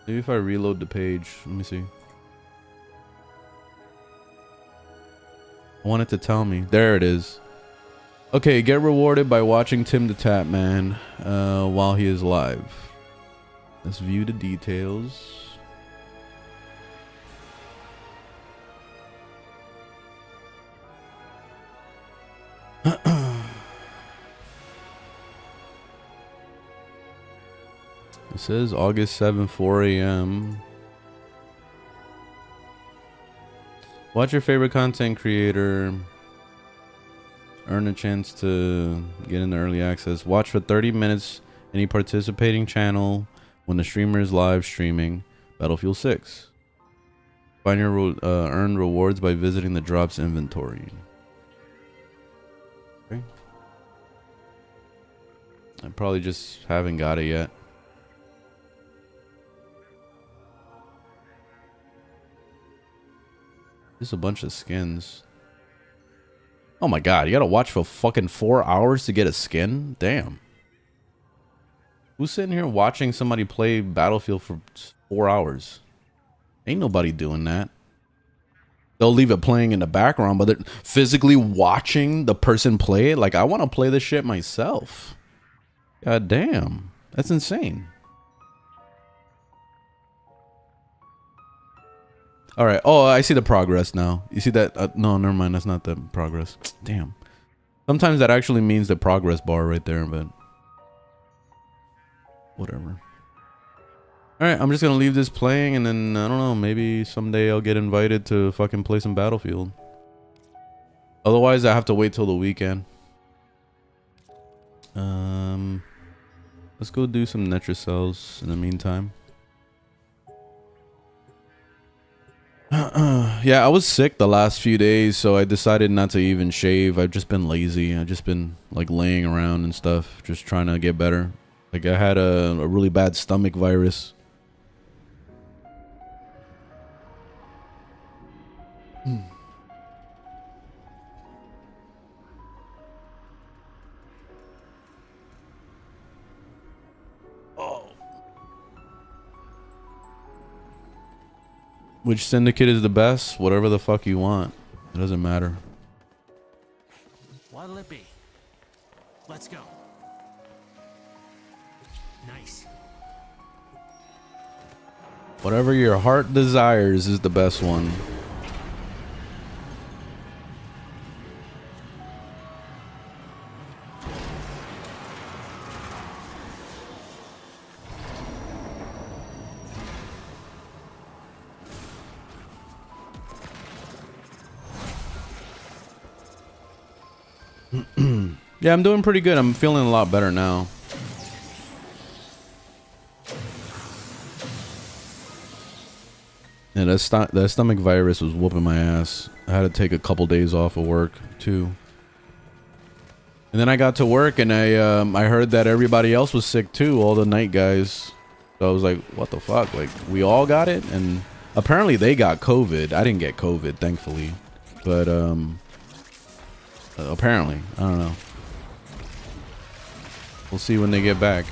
Maybe if I reload the page. Let me see. I want it to tell me. There it is. Okay, get rewarded by watching Tim the Tap Man while he is live. Let's view the details. It says August 7th, 4 a.m. Watch your favorite content creator. Earn a chance to get into early access. Watch for 30 minutes any participating channel when the streamer is live streaming Battlefield 6. Find your earn rewards by visiting the drops inventory. Okay. I probably just haven't got it yet. Just a bunch of skins. Oh my god, you gotta watch for fucking 4 hours to get a skin? Damn. Who's sitting here watching somebody play Battlefield for 4 hours? Ain't nobody doing that. They'll leave it playing in the background, but they're physically watching the person play it. Like, I want to play this shit myself. God damn. That's insane. All right. Oh, I see the progress now. You see that? No, never mind. That's not the progress. Damn. Sometimes that actually means the progress bar right there, but whatever. All right. I'm just going to leave this playing, and then, I don't know, maybe someday I'll get invited to fucking play some Battlefield. Otherwise, I have to wait till the weekend. Let's go do some Netracells in the meantime. Yeah, I was sick the last few days, so I decided not to even shave. I've just been lazy. I've just been like laying around and stuff, just trying to get better. Like, I had a really bad stomach virus. Which syndicate is the best? Whatever the fuck you want. It doesn't matter. What'll it be? Let's go. Nice. Whatever your heart desires is the best one. Yeah, I'm doing pretty good. I'm feeling a lot better now. Yeah, that stomach virus was whooping my ass. I had to take a couple days off of work too. And then I got to work, and I heard that everybody else was sick too, all the night guys. So I was like, what the fuck? Like, we all got it? And apparently they got COVID. I didn't get COVID, thankfully. But apparently, I don't know. We'll see when they get back.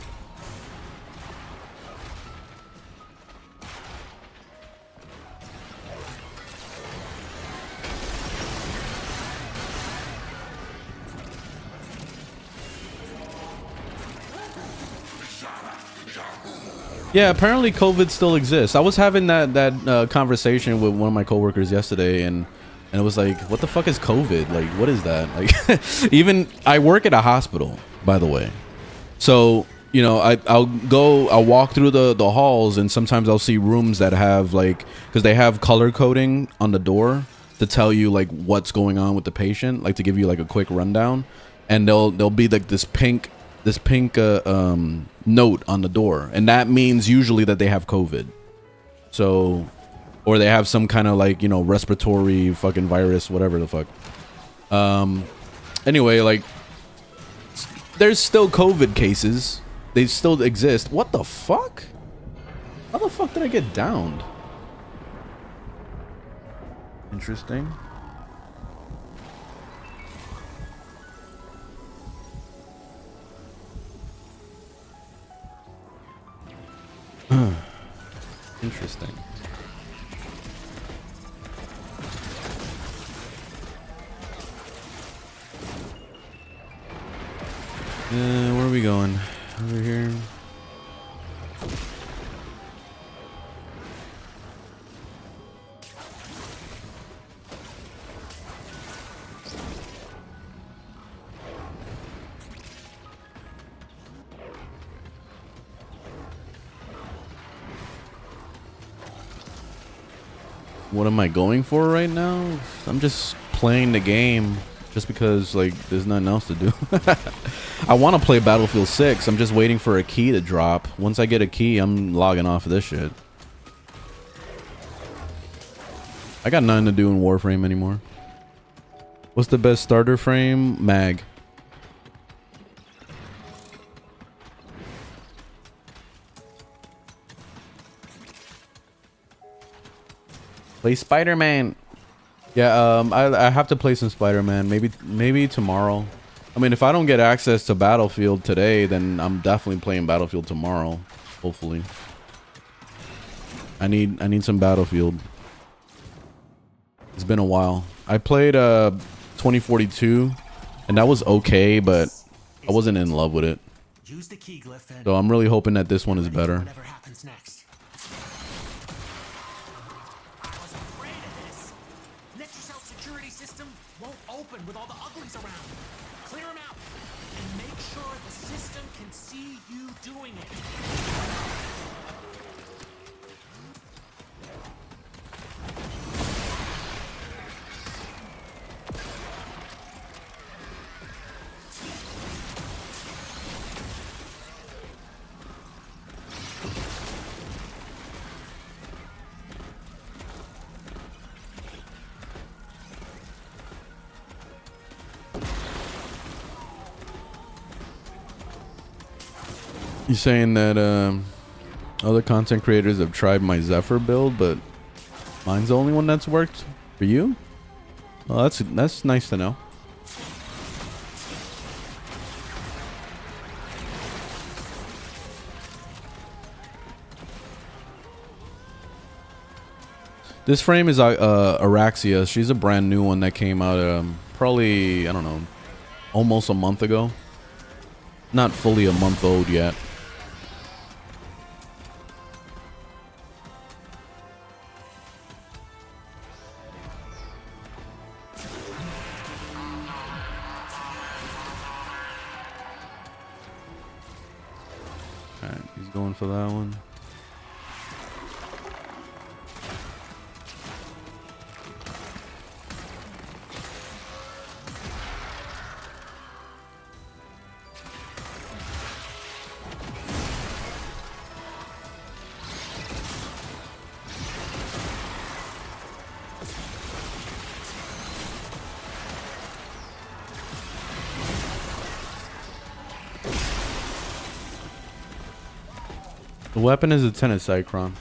Yeah, apparently COVID still exists. I was having that conversation with one of my coworkers yesterday, and it was like, what the fuck is COVID? Like, what is that? Like, even I work at a hospital, by the way. So, you know, I'll walk through the halls, and sometimes I'll see rooms that have, like, because they have color coding on the door to tell you like what's going on with the patient, like to give you like a quick rundown, and there'll be like this pink note on the door, and that means usually that they have COVID. So, or they have some kind of like, you know, respiratory fucking virus, whatever the fuck. Anyway, like, there's still COVID cases. They still exist. What the fuck? How the fuck did I get downed? Interesting. Interesting. Where are we going? Over here. What am I going for right now? I'm just playing the game. just because like there's nothing else to do. I want to play Battlefield 6. I'm just waiting for a key to drop. Once I get a key, I'm logging off of this shit. I got nothing to do in Warframe anymore. What's the best starter frame? Mag. Play Spider-Man. Yeah, I have to play some Spider-Man. Maybe tomorrow. I mean, if I don't get access to Battlefield today, then I'm definitely playing Battlefield tomorrow. Hopefully. I need some Battlefield. It's been a while. I played 2042, and that was okay, but I wasn't in love with it. Use the key glyph and So I'm really hoping that this one is ready for better. whatever happens next. I was afraid of this. NetCell security system won't open with all the uglies around. Clear them out and make sure the system can see you doing it. You're saying that other content creators have tried my Zephyr build, but mine's the only one that's worked for you? Well, that's nice to know. This frame is Araxia. She's a brand new one that came out probably, I don't know, almost a month ago. Not fully a month old yet. Alright, he's going for that one. The weapon is a Tenet Cycron.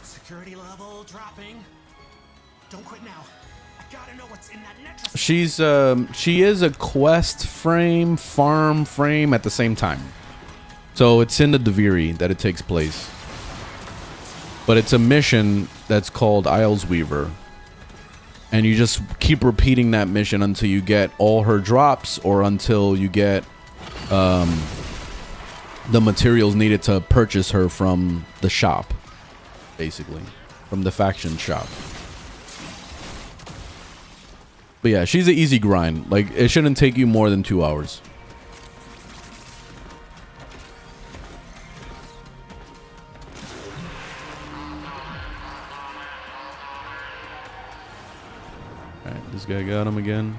Security level dropping. Don't quit now. I gotta know what's in that NetCell. She is a quest frame, farm frame at the same time. So it's in the Deviri that it takes place. But it's a mission that's called Isles Weaver. And you just keep repeating that mission until you get all her drops or until you get the materials needed to purchase her from the shop, basically, from the faction shop. But yeah, she's an easy grind. Like, it shouldn't take you more than 2 hours. Alright, this guy got him again.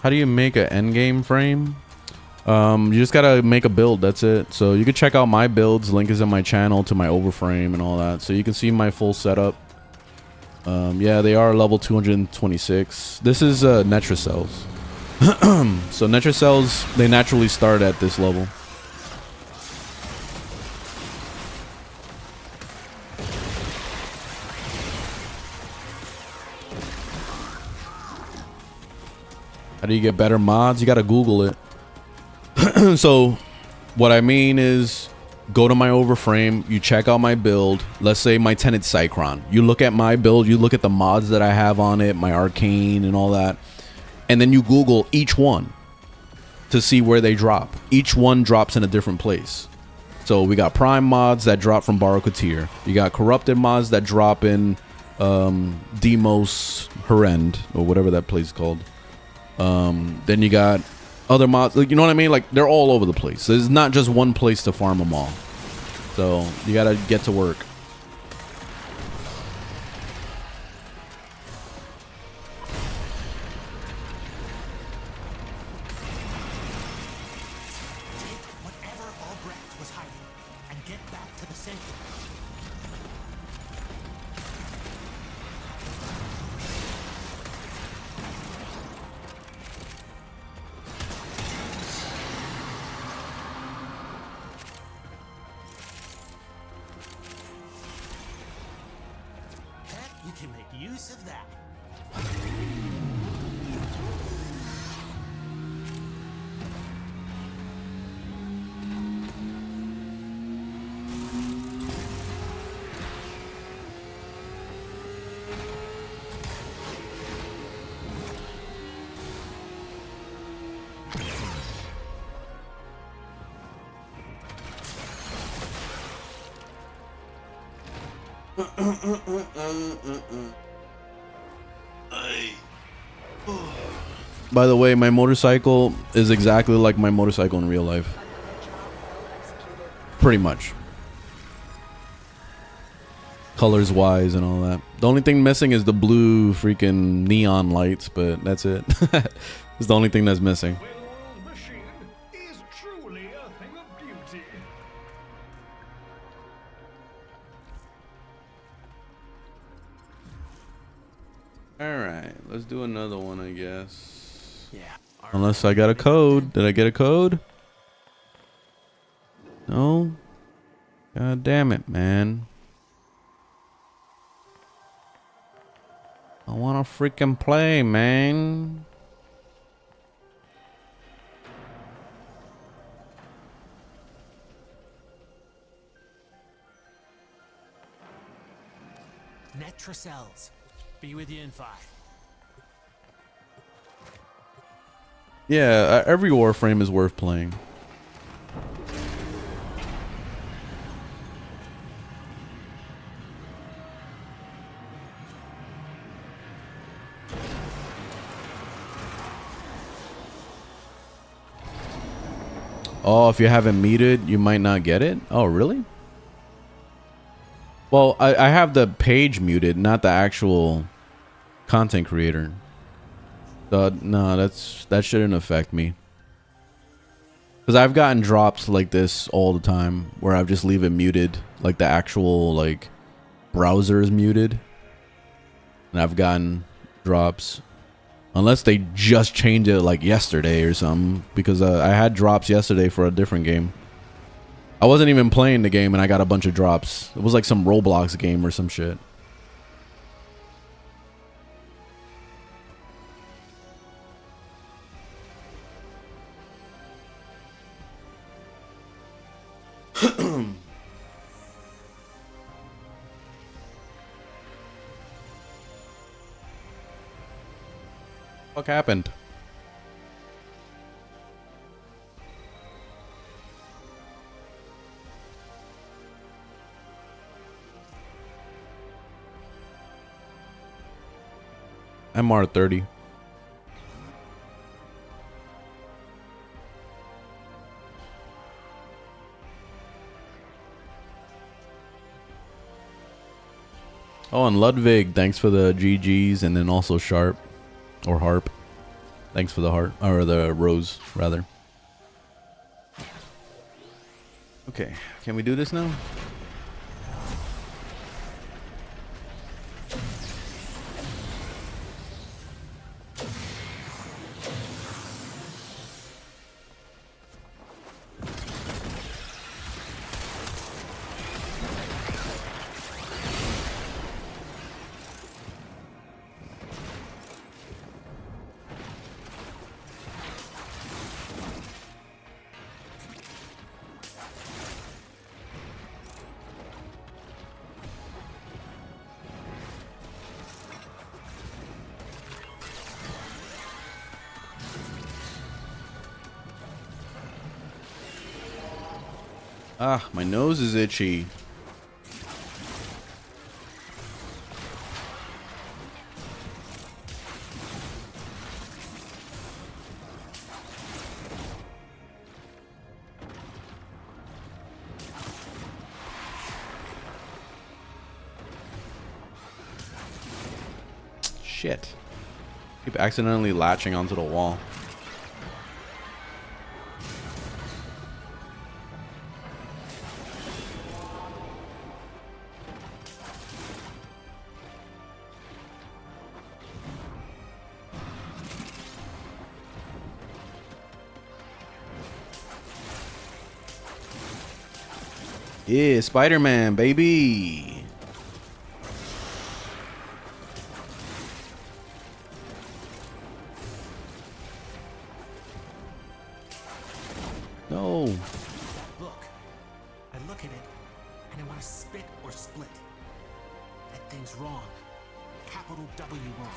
How do you make an endgame frame? You just gotta make a build, that's it. So you can check out my builds. Link is in my channel to my overframe and all that. So you can see my full setup. Yeah, they are level 226. This is Netracells. So Netracells, they naturally start at this level. How do you get better mods? You gotta Google it. So what I mean is, go to my overframe, you check out my build. Let's say my Tenet Cycron. You look at my build, you look at the mods that I have on it, my arcane and all that, and then you Google each one to see where they drop. Each one drops in a different place. So we got prime mods that drop from Baroque Tier. You got corrupted mods that drop in Demos Herend, or whatever that place is called. Then you got other mods, like, you know what I mean? Like, they're all over the place. There's not just one place to farm them all. So you gotta get to work. Whatever Albrecht was hiding and get back to the center. Bet you can make use of that. By the way, my motorcycle is exactly like my motorcycle in real life. Pretty much. Colors wise and all that. The only thing missing is the blue freaking neon lights, but that's it. It's the only thing that's missing. Well, the machine is truly a thing of beauty. Alright, let's do another one, I guess. Yeah. Unless I got a code. Did I get a code? No? God damn it, man. I wanna freaking play, man. Netra cells. Be with you in 5. Yeah, every Warframe is worth playing. Oh, if you haven't meted, you might not get it? Oh, really? Well, I have the page muted, not the actual content creator. No, that shouldn't affect me. Because I've gotten drops like this all the time, where I just leave it muted, like the actual like browser is muted, and I've gotten drops. Unless they just changed it like yesterday or something, because I had drops yesterday for a different game. I wasn't even playing the game and I got a bunch of drops. It was like some Roblox game or some shit. What happened? MR30. Oh, and Ludwig, thanks for the GGs, and then also Sharp or Harp. Thanks for the heart, or the rose, rather. Okay, can we do this now? Ah, my nose is itchy. Shit. Keep accidentally latching onto the wall. Yeah, Spider-Man, baby. No. Look. I look at it, and I want to spit or split. That thing's wrong. Capital W wrong.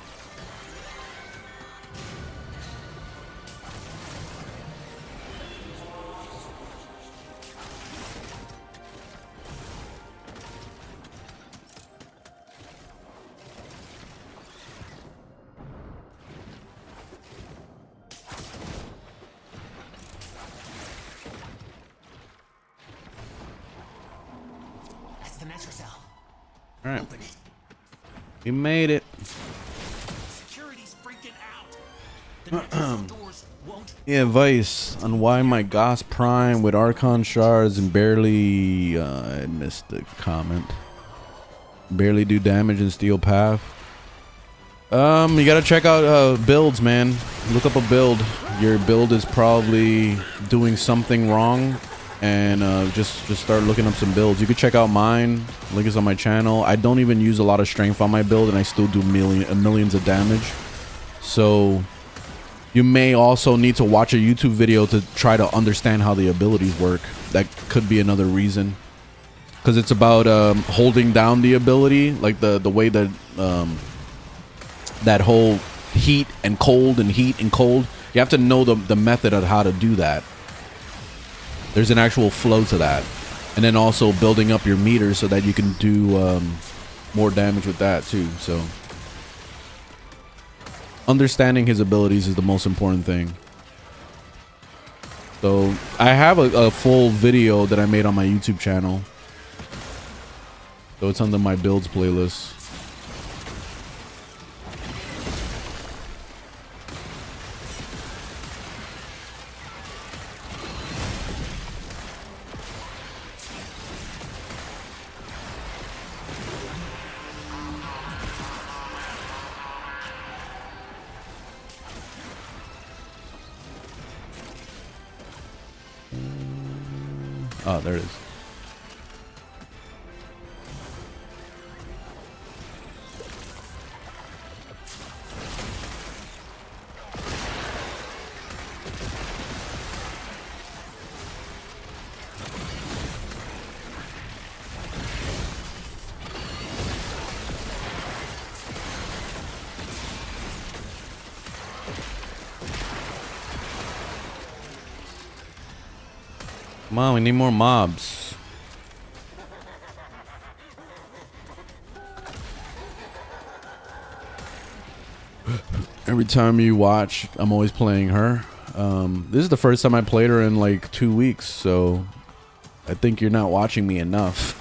That's the Nitro cell. All right. Open it. We made it. Security's freaking out. The Nitro cell doors won't. Yeah, advice on why my Goss Prime with Archon shards and barely I missed the comment. Barely do damage in Steel Path. You gotta check out builds, man. Look up a build. Your build is probably doing something wrong, and just start looking up some builds. You could check out mine. Link is on my channel. I don't even use a lot of strength on my build, and I still do millions of damage. So you may also need to watch a YouTube video to try to understand how the abilities work. That could be another reason, because it's about holding down the ability, like the way that that whole heat and cold and heat and cold. You have to know the method of how to do that. There's an actual flow to that. And then also building up your meter so that you can do more damage with that too. So understanding his abilities is the most important thing. So I have a full video that I made on my YouTube channel. So it's under my builds playlist. Oh, there it is. Come on, we need more mobs. Every time you watch, I'm always playing her. This is the first time I played her in like 2 weeks, so I think you're not watching me enough.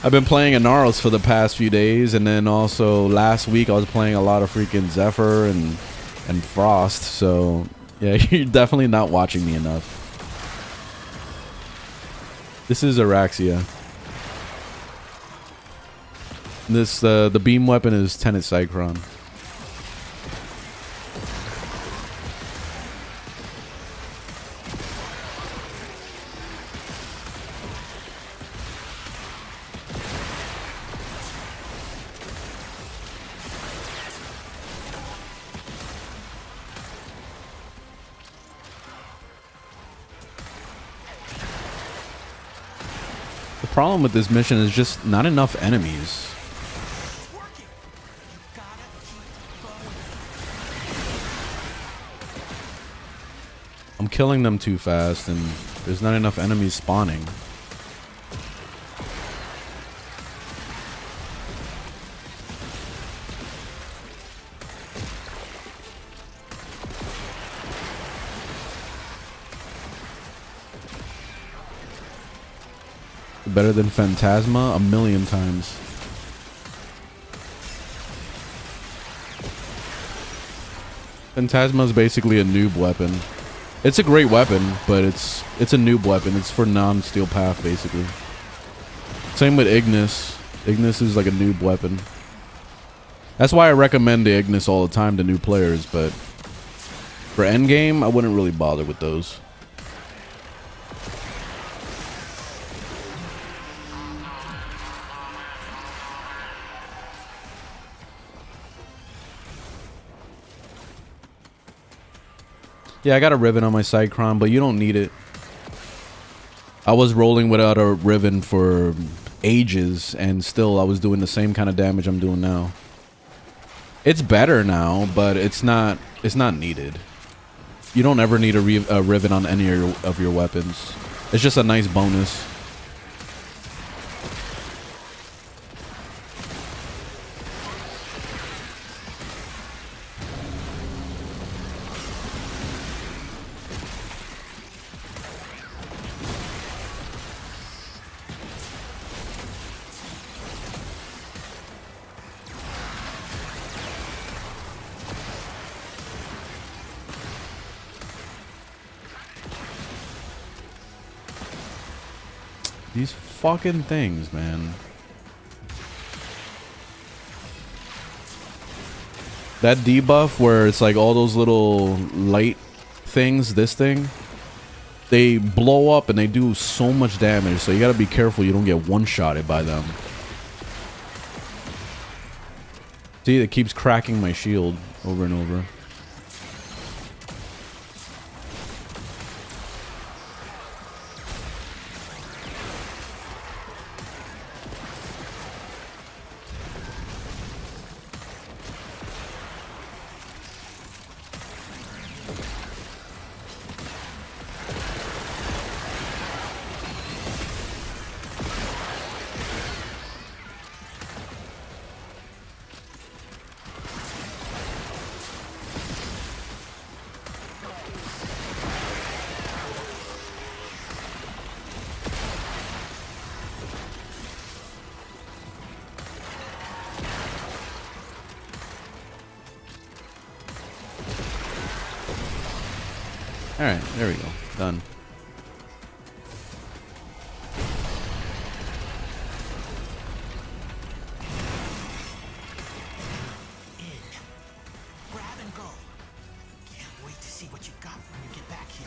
I've been playing Inaros for the past few days, and then also last week I was playing a lot of freaking Zephyr and Frost, so yeah, you're definitely not watching me enough. This is Araxia. This the beam weapon is Tenet Cycron. The problem with this mission is just not enough enemies. It's working. You gotta keep going. I'm killing them too fast, and there's not enough enemies spawning. Better than Phantasma 1,000,000 times. Phantasma is basically a noob weapon. It's a great weapon, but it's a noob weapon. It's for non-steel path, basically. Same with Ignis. Ignis is like a noob weapon. That's why I recommend the Ignis all the time to new players, but for endgame, I wouldn't really bother with those. Yeah, I got a Riven on my Sidecron, but you don't need it. I was rolling without a Riven for ages, and still I was doing the same kind of damage I'm doing now. It's better now, but it's not needed. You don't ever need a Riven on any of your weapons. It's just a nice bonus. These fucking things, man. That debuff where it's like all those little light things, this thing, they blow up and they do so much damage, so you gotta be careful you don't get one-shotted by them. See, it keeps cracking my shield over and over. Alright, there we go. Done. Grab and go. Can't wait to see what you got when you get back here.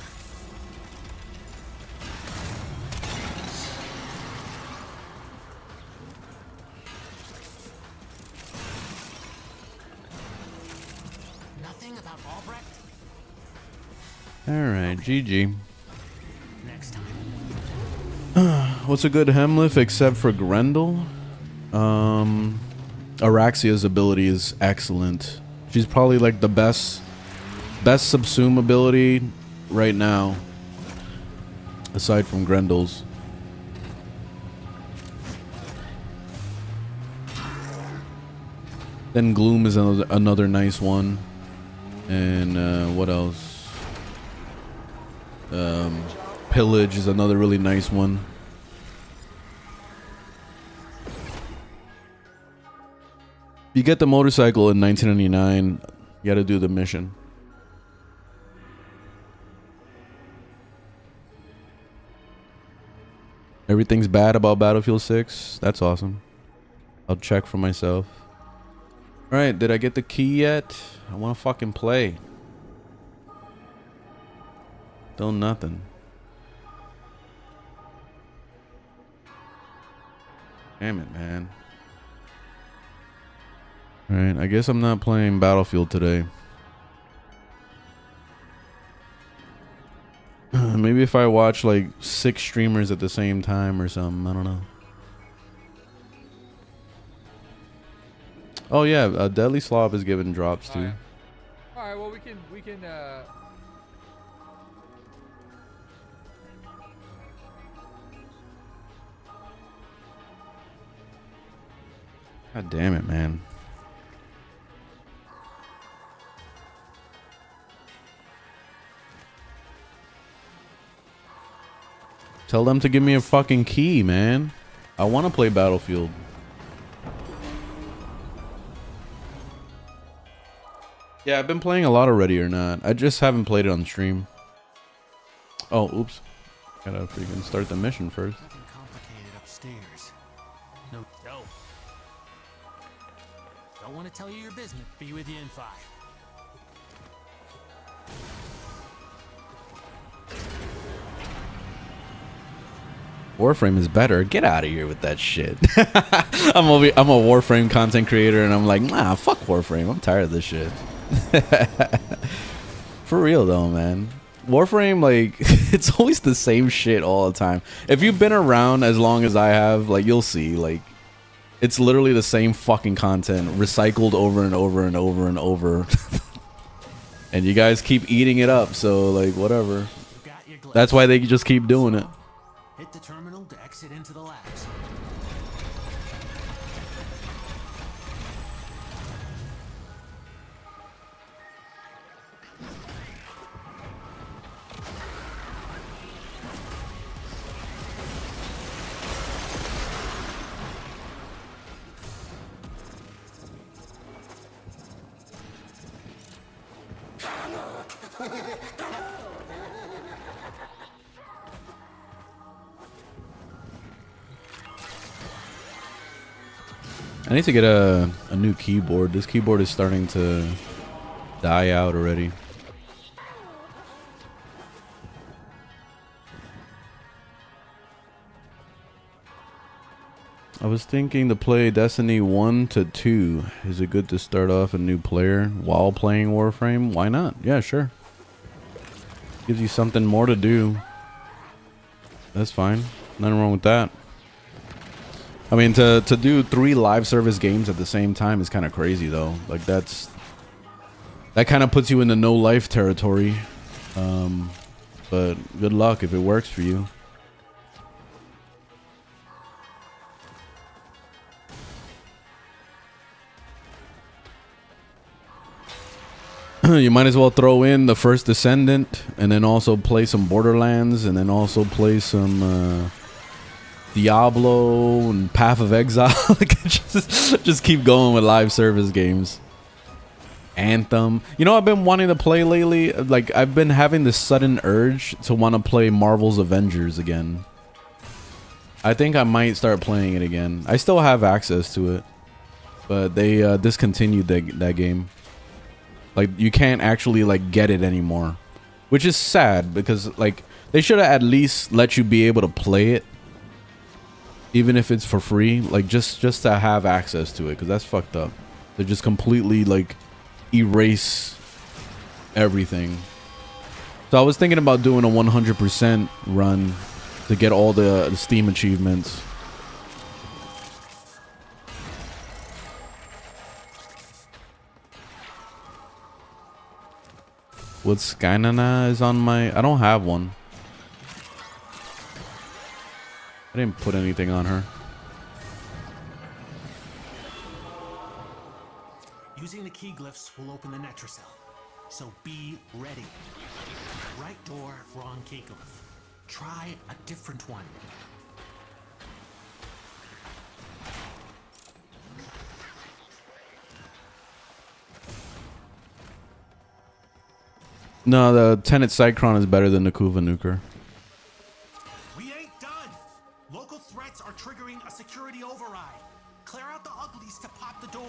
Nothing about Albrecht? Alright, GG. Next time. What's a good Hemlif except for Grendel? Araxia's ability is excellent. She's probably like the best subsume ability right now, aside from Grendel's. Then Gloom is another nice one. And what else? Pillage is another really nice one. You get the motorcycle in 1999, you gotta do the mission. Everything's bad about Battlefield 6? That's awesome. I'll check for myself. Alright, did I get the key yet? I wanna fucking play. Still nothing. Damn it, man. Alright, I guess I'm not playing Battlefield today. Maybe if I watch like 6 streamers at the same time or something, I don't know. Oh yeah, Deadly Slop is giving drops too. Alright, well we can God damn it, man. Tell them to give me a fucking key, man. I want to play Battlefield. Yeah, I've been playing a lot of Ready or Not. I just haven't played it on stream. Oh, oops. Gotta freaking start the mission first. Nothing complicated upstairs. No. Don't want to tell you your business. Be with you in 5. Warframe is better. Get out of here with that shit. I'm a Warframe content creator, and I'm like, nah, fuck Warframe. I'm tired of this shit. For real though, man. Warframe, like, it's always the same shit all the time. If you've been around as long as I have, like, you'll see, like, it's literally the same fucking content recycled over and over and over and over. And you guys keep eating it up, so, like, whatever. That's why they just keep doing it. Hit the terminal to exit into the labs. I need to get a new keyboard. This keyboard is starting to die out already. I was thinking to play Destiny 1 to 2. Is it good to start off a new player while playing Warframe? Why not? Yeah, sure. Gives you something more to do. That's fine. Nothing wrong with that. I mean, to do 3 live service games at the same time is kind of crazy, though. Like, that kind of puts you into no life territory. But good luck if it works for you. You might as well throw in the first Descendant, and then also play some Borderlands, and then also play some Diablo and Path of Exile. just keep going with live service games. Anthem. You know, I've been wanting to play lately. Like, I've been having this sudden urge to want to play Marvel's Avengers again. I think I might start playing it again. I still have access to it, but they discontinued that game. Like, you can't actually, like, get it anymore, which is sad, because, like, they should have at least let you be able to play it, even if it's for free, like, just to have access to it, because that's fucked up. They just completely, like, erase everything. So I was thinking about doing a 100% run to get all the Steam achievements. What Skynana is on my... I don't have one. I didn't put anything on her. Using the key glyphs will open the Netracell, so be ready. Right door, wrong key glyph. Try a different one. No, the Tenet Cycron is better than the Kuva Nuker. We ain't done! Local threats are triggering a security override. Clear out the uglies to pop the door.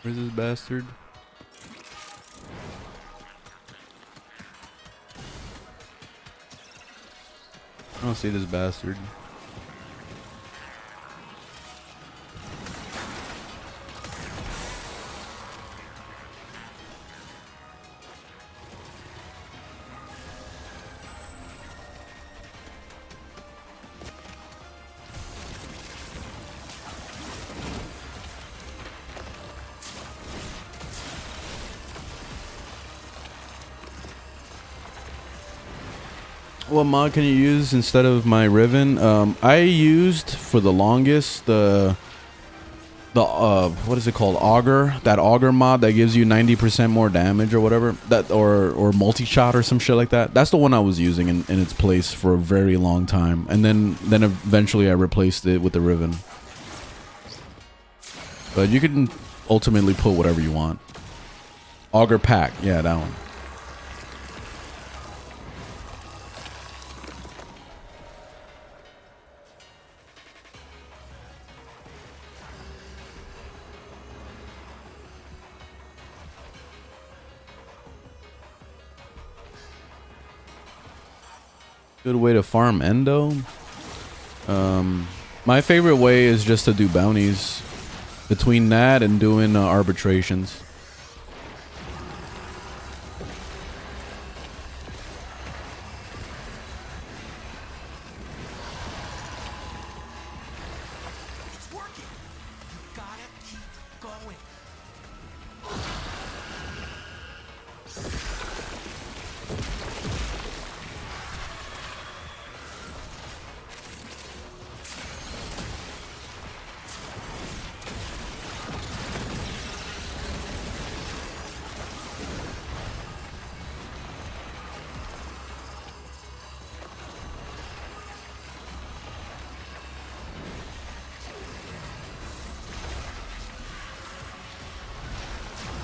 Where's this bastard? I don't see this bastard. What mod can you use instead of my Riven? I used for the longest the what is it called, Augur, that Augur mod that gives you 90% more damage or whatever, that or multi-shot or some shit like that. That's the one I was using in its place for a very long time, and then eventually I replaced it with the Riven. But you can ultimately put whatever you want. Augur pack, yeah, that one. Good way to farm endo. My favorite way is just to do bounties. Between that and doing arbitrations. It's working. You gotta keep going.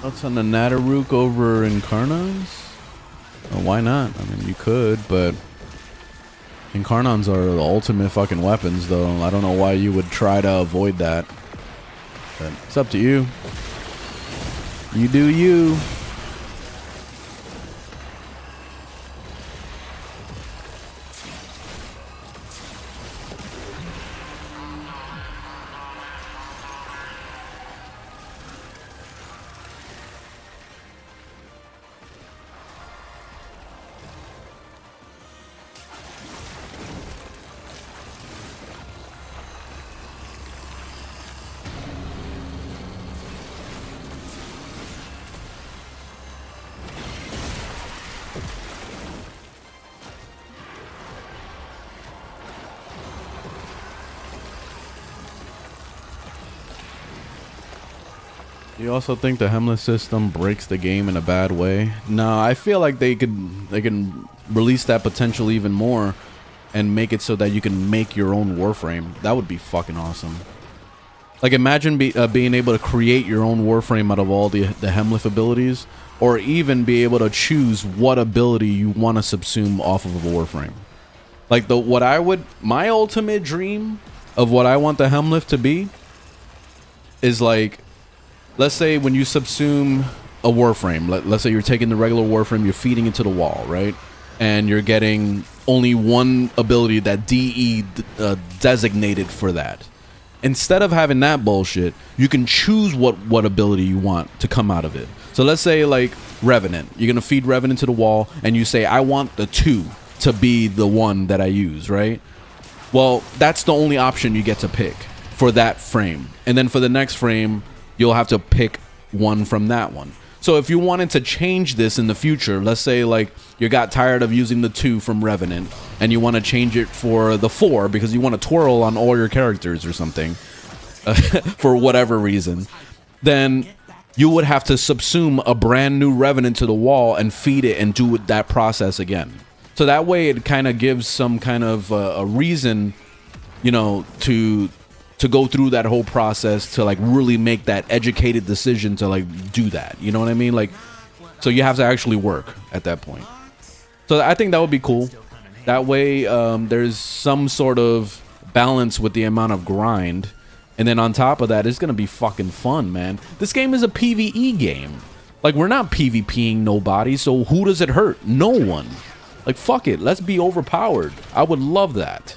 What's on the Nataruk over Incarnons? Oh, why not? I mean, you could, but Incarnons are the ultimate fucking weapons, though. I don't know why you would try to avoid that. But it's up to you. You do you. You also think the Hemless system breaks the game in a bad way? No, I feel like they can release that potential even more and make it so that you can make your own Warframe. That would be fucking awesome. Like, imagine being able to create your own Warframe out of all the Hemlith abilities, or even be able to choose what ability you want to subsume off of a Warframe. Like, my ultimate dream of what I want the Hemlith to be is like, let's say when you subsume a Warframe, let's say you're taking the regular Warframe, you're feeding it to the wall, right? And you're getting only one ability that DE designated for that. Instead of having that bullshit, you can choose what ability you want to come out of it. So let's say like Revenant. You're going to feed Revenant to the wall and you say, I want the 2 to be the one that I use, right? Well, that's the only option you get to pick for that frame. And then for the next frame, you'll have to pick one from that one. So if you wanted to change this in the future, let's say like you got tired of using the 2 from Revenant and you want to change it for the 4 because you want to twirl on all your characters or something for whatever reason, then you would have to subsume a brand new Revenant to the wall and feed it and do that process again. So that way it kind of gives some kind of a reason, you know, to go through that whole process to like really make that educated decision to like do that. You know what I mean? Like, so you have to actually work at that point. So I think that would be cool. That way there's some sort of balance with the amount of grind And then on top of that, it's gonna be fucking fun, man. This game is a PvE game. Like, we're not PvPing nobody, so who does it hurt? No one. Like, fuck it. Let's be overpowered. I would love that.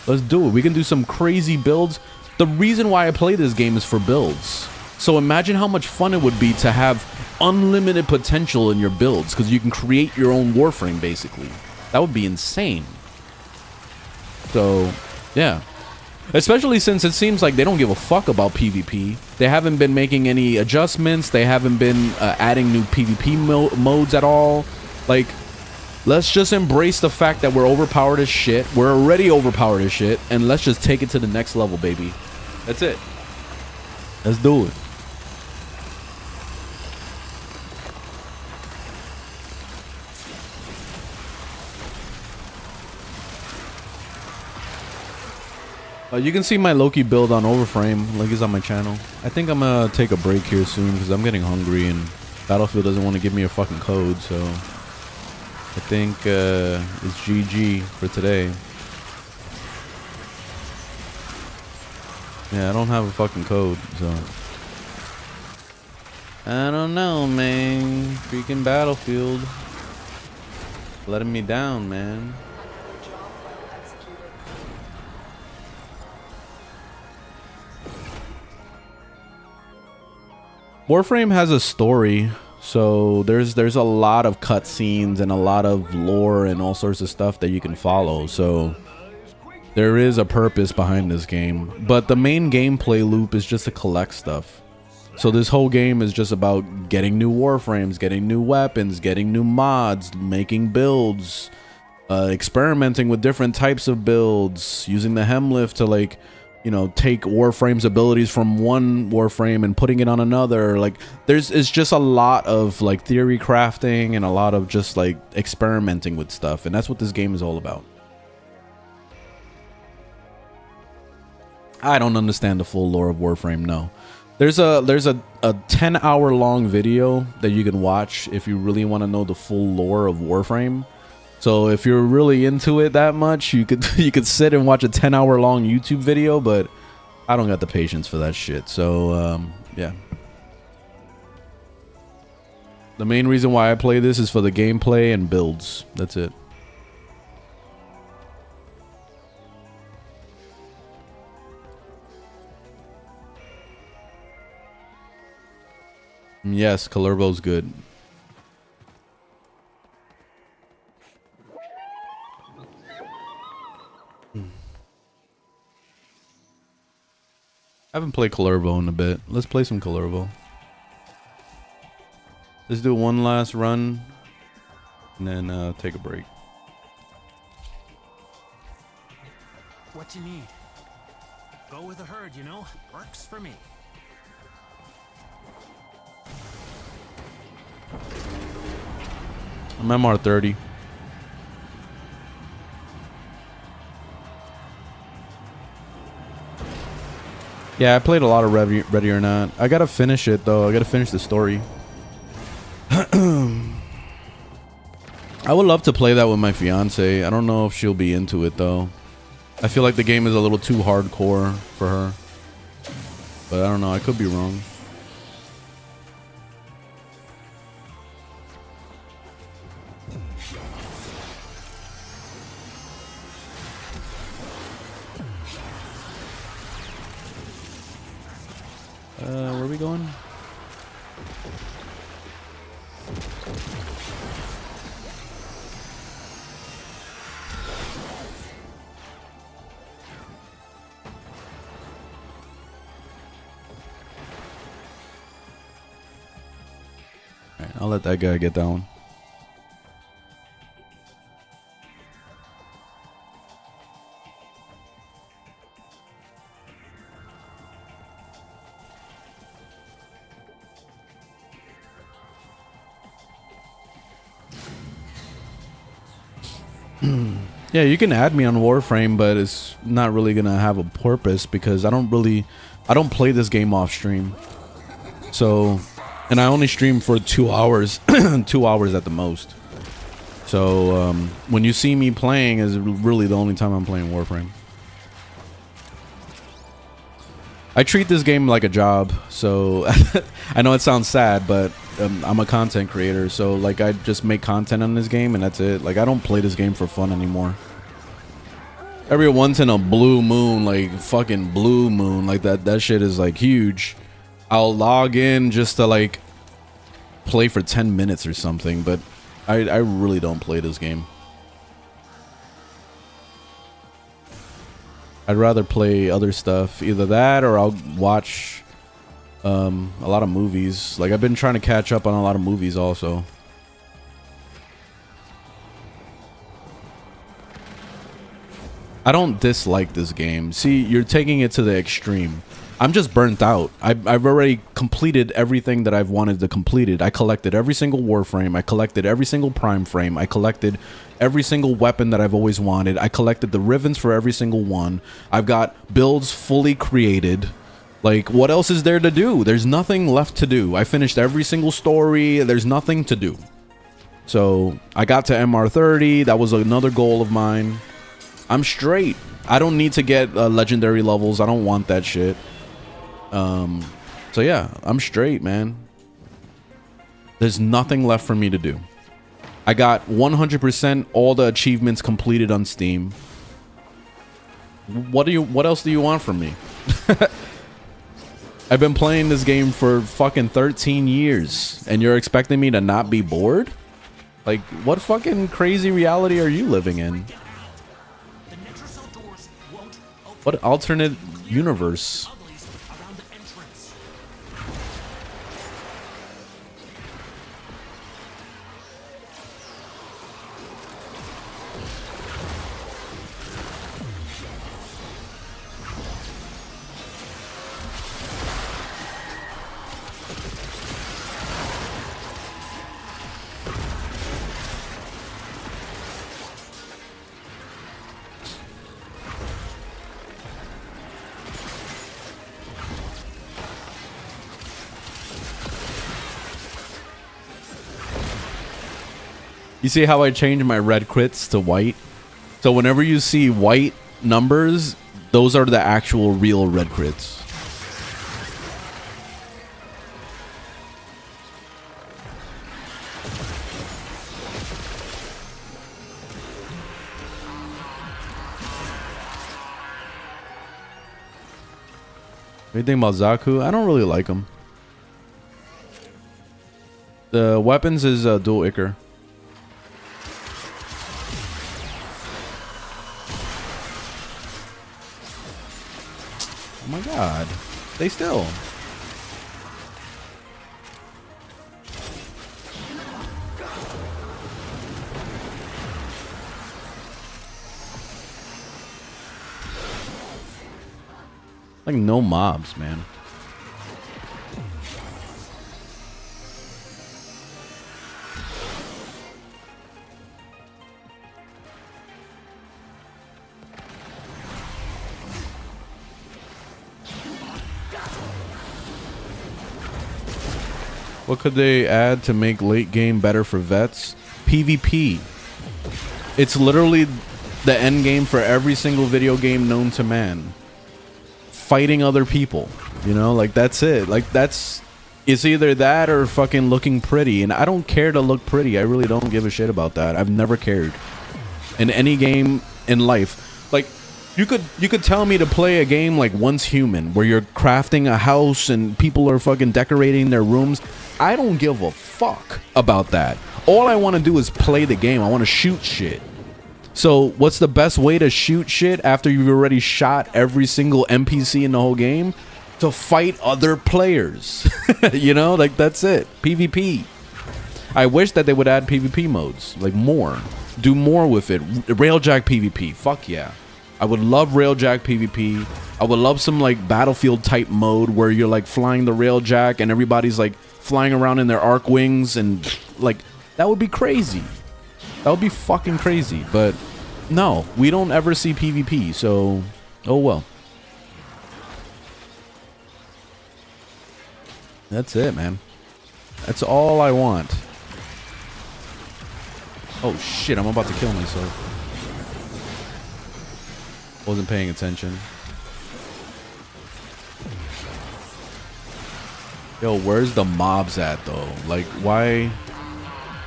Let's do it. We can do some crazy builds. The reason why I play this game is for builds. So imagine how much fun it would be to have unlimited potential in your builds, because you can create your own Warframe, basically. That would be insane. So, yeah. Especially since it seems like they don't give a fuck about PvP. They haven't been making any adjustments. They haven't been adding new PvP modes at all. Like, let's just embrace the fact that we're overpowered as shit. We're already overpowered as shit. And let's just take it to the next level, baby. That's it. Let's do it. You can see my Loki build on Overframe. Link is on my channel. I think I'm gonna take a break here soon because I'm getting hungry and Battlefield doesn't want to give me a fucking code. So I think it's GG for today. Yeah, I don't have a fucking code, so I don't know, man. Freaking Battlefield letting me down, man. Warframe has a story, so there's a lot of cutscenes and a lot of lore and all sorts of stuff that you can follow. So there is a purpose behind this game, but the main gameplay loop is just to collect stuff. So this whole game is just about getting new Warframes, getting new weapons, getting new mods, making builds, experimenting with different types of builds, using the Hemlift to, like, you know, take Warframe's abilities from one Warframe and putting it on another. Like, it's just a lot of, like, theory crafting and a lot of just, like, experimenting with stuff, and that's what this game is all about. I don't understand the full lore of Warframe, no. There's a 10-hour long video that you can watch if you really want to know the full lore of Warframe. So if you're really into it that much, you could sit and watch a 10-hour long YouTube video, but I don't got the patience for that shit. So yeah. The main reason why I play this is for the gameplay and builds. That's it. Yes, Kalervo's good. I haven't played Kalervo in a bit. Let's play some Kalervo. Let's do one last run and then take a break. What you need? Go with the herd, you know? Works for me. I'm MR30. Yeah, I played a lot of Ready or Not. I gotta finish it though. I gotta finish the story. I would love to play that with my fiance. I don't know if she'll be into it though. I feel like the game is a little too hardcore for her. But I don't know. I could be wrong. Where are we going? Alright, I'll let that guy get that one. Yeah, you can add me on Warframe, but it's not really gonna have a purpose because I don't play this game off stream. So, and I only stream for 2 hours, 2 hours at the most. So when you see me playing is really the only time I'm playing Warframe. I treat this game like a job, so I know it sounds sad, but I'm a content creator, so like I just make content on this game and that's it. Like I don't play this game for fun anymore. Every once in a blue moon, like fucking blue moon, like that shit is like huge. I'll log in just to like play for 10 minutes or something, but I really don't play this game. I'd rather play other stuff, either that or I'll watch a lot of movies. Like I've been trying to catch up on a lot of movies also. I don't dislike this game. See, you're taking it to the extreme. I'm just burnt out. I've already completed everything that I've wanted to complete it. I collected every single Warframe. I collected every single Prime frame. I collected every single weapon that I've always wanted. I collected the ribbons for every single one. I've got builds fully created. Like, what else is there to do? There's nothing left to do. I finished every single story. There's nothing to do. So I got to MR30. That was another goal of mine. I'm straight. I don't need to get legendary levels. I don't want that shit. So yeah, I'm straight, man. There's nothing left for me to do. I got 100% all the achievements completed on Steam. What else do you want from me? I've been playing this game for fucking 13 years and you're expecting me to not be bored? Like, what fucking crazy reality are you living in? What alternate universe? You see how I changed my red crits to white? So whenever you see white numbers, those are the actual real red crits. What do you think about Zaku? I don't really like him. The weapons is dual Ichor. Oh my god. Stay still. Like no mobs, man. What could they add to make late game better for vets? PvP. It's literally the end game for every single video game known to man. Fighting other people, you know, like that's it. Like it's either that or fucking looking pretty, and I don't care to look pretty. I really don't give a shit about that. I've never cared in any game in life. Like you could tell me to play a game like Once Human where you're crafting a house and people are fucking decorating their rooms. I don't give a fuck about that. All I want to do is play the game. I want to shoot shit. So what's the best way to shoot shit after you've already shot every single NPC in the whole game? To fight other players. You know, like that's it. PvP. I wish that they would add PvP modes, like more. Do more with it. Railjack PvP. Fuck yeah. I would love Railjack PvP. I would love some like Battlefield type mode where you're like flying the Railjack and everybody's like flying around in their arc wings, and like that would be crazy. That would be fucking crazy. But no, we don't ever see PvP, so oh well. That's it, man. That's all I want. Oh shit, I'm about to kill myself. Wasn't paying attention. Yo, where's the mobs at though? Like, why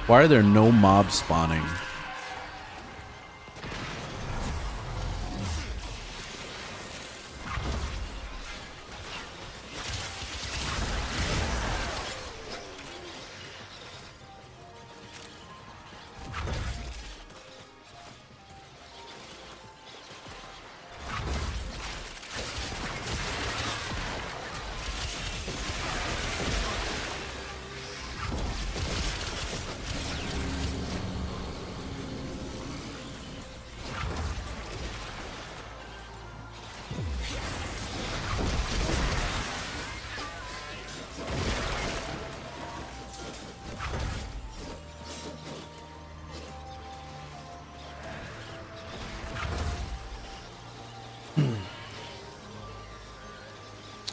are there no mobs spawning?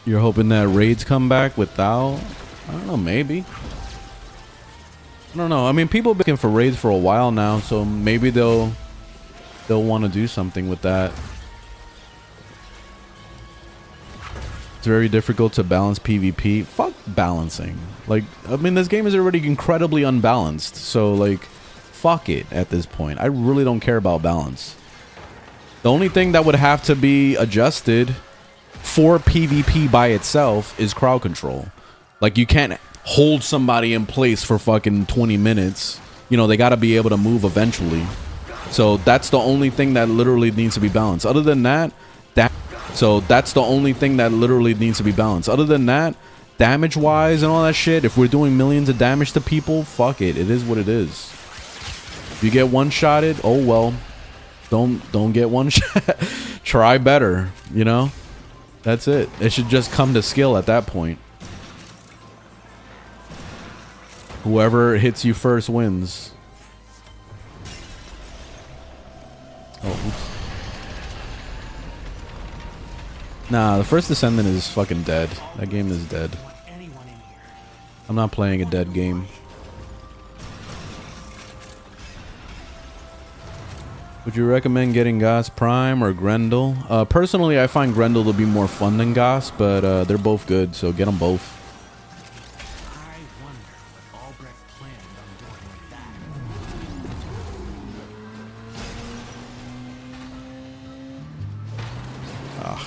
You're hoping that raids come back without? I don't know, maybe. I don't know. I mean, people have been looking for raids for a while now, so maybe they'll want to do something with that. It's very difficult to balance PvP. Fuck balancing. Like, I mean, this game is already incredibly unbalanced, so like, fuck it at this point. I really don't care about balance. The only thing that would have to be adjusted for PvP by itself is crowd control. Like, you can't hold somebody in place for fucking 20 minutes. You know, they got to be able to move eventually. So that's the only thing that literally needs to be balanced. Other than that, Other than that, damage wise and all that shit, if we're doing millions of damage to people, fuck it. It is what it is. If you get one-shotted, oh well. Don't get one shot. Try better, you know? That's it. It should just come to skill at that point. Whoever hits you first wins. Oh, oops. Nah, the first Descendant is fucking dead. That game is dead. I'm not playing a dead game. Would you recommend getting Goss Prime or Grendel? Personally, I find Grendel to be more fun than Goss, but they're both good, so get them both. I wonder what Albrecht planned on doing with that. Ah.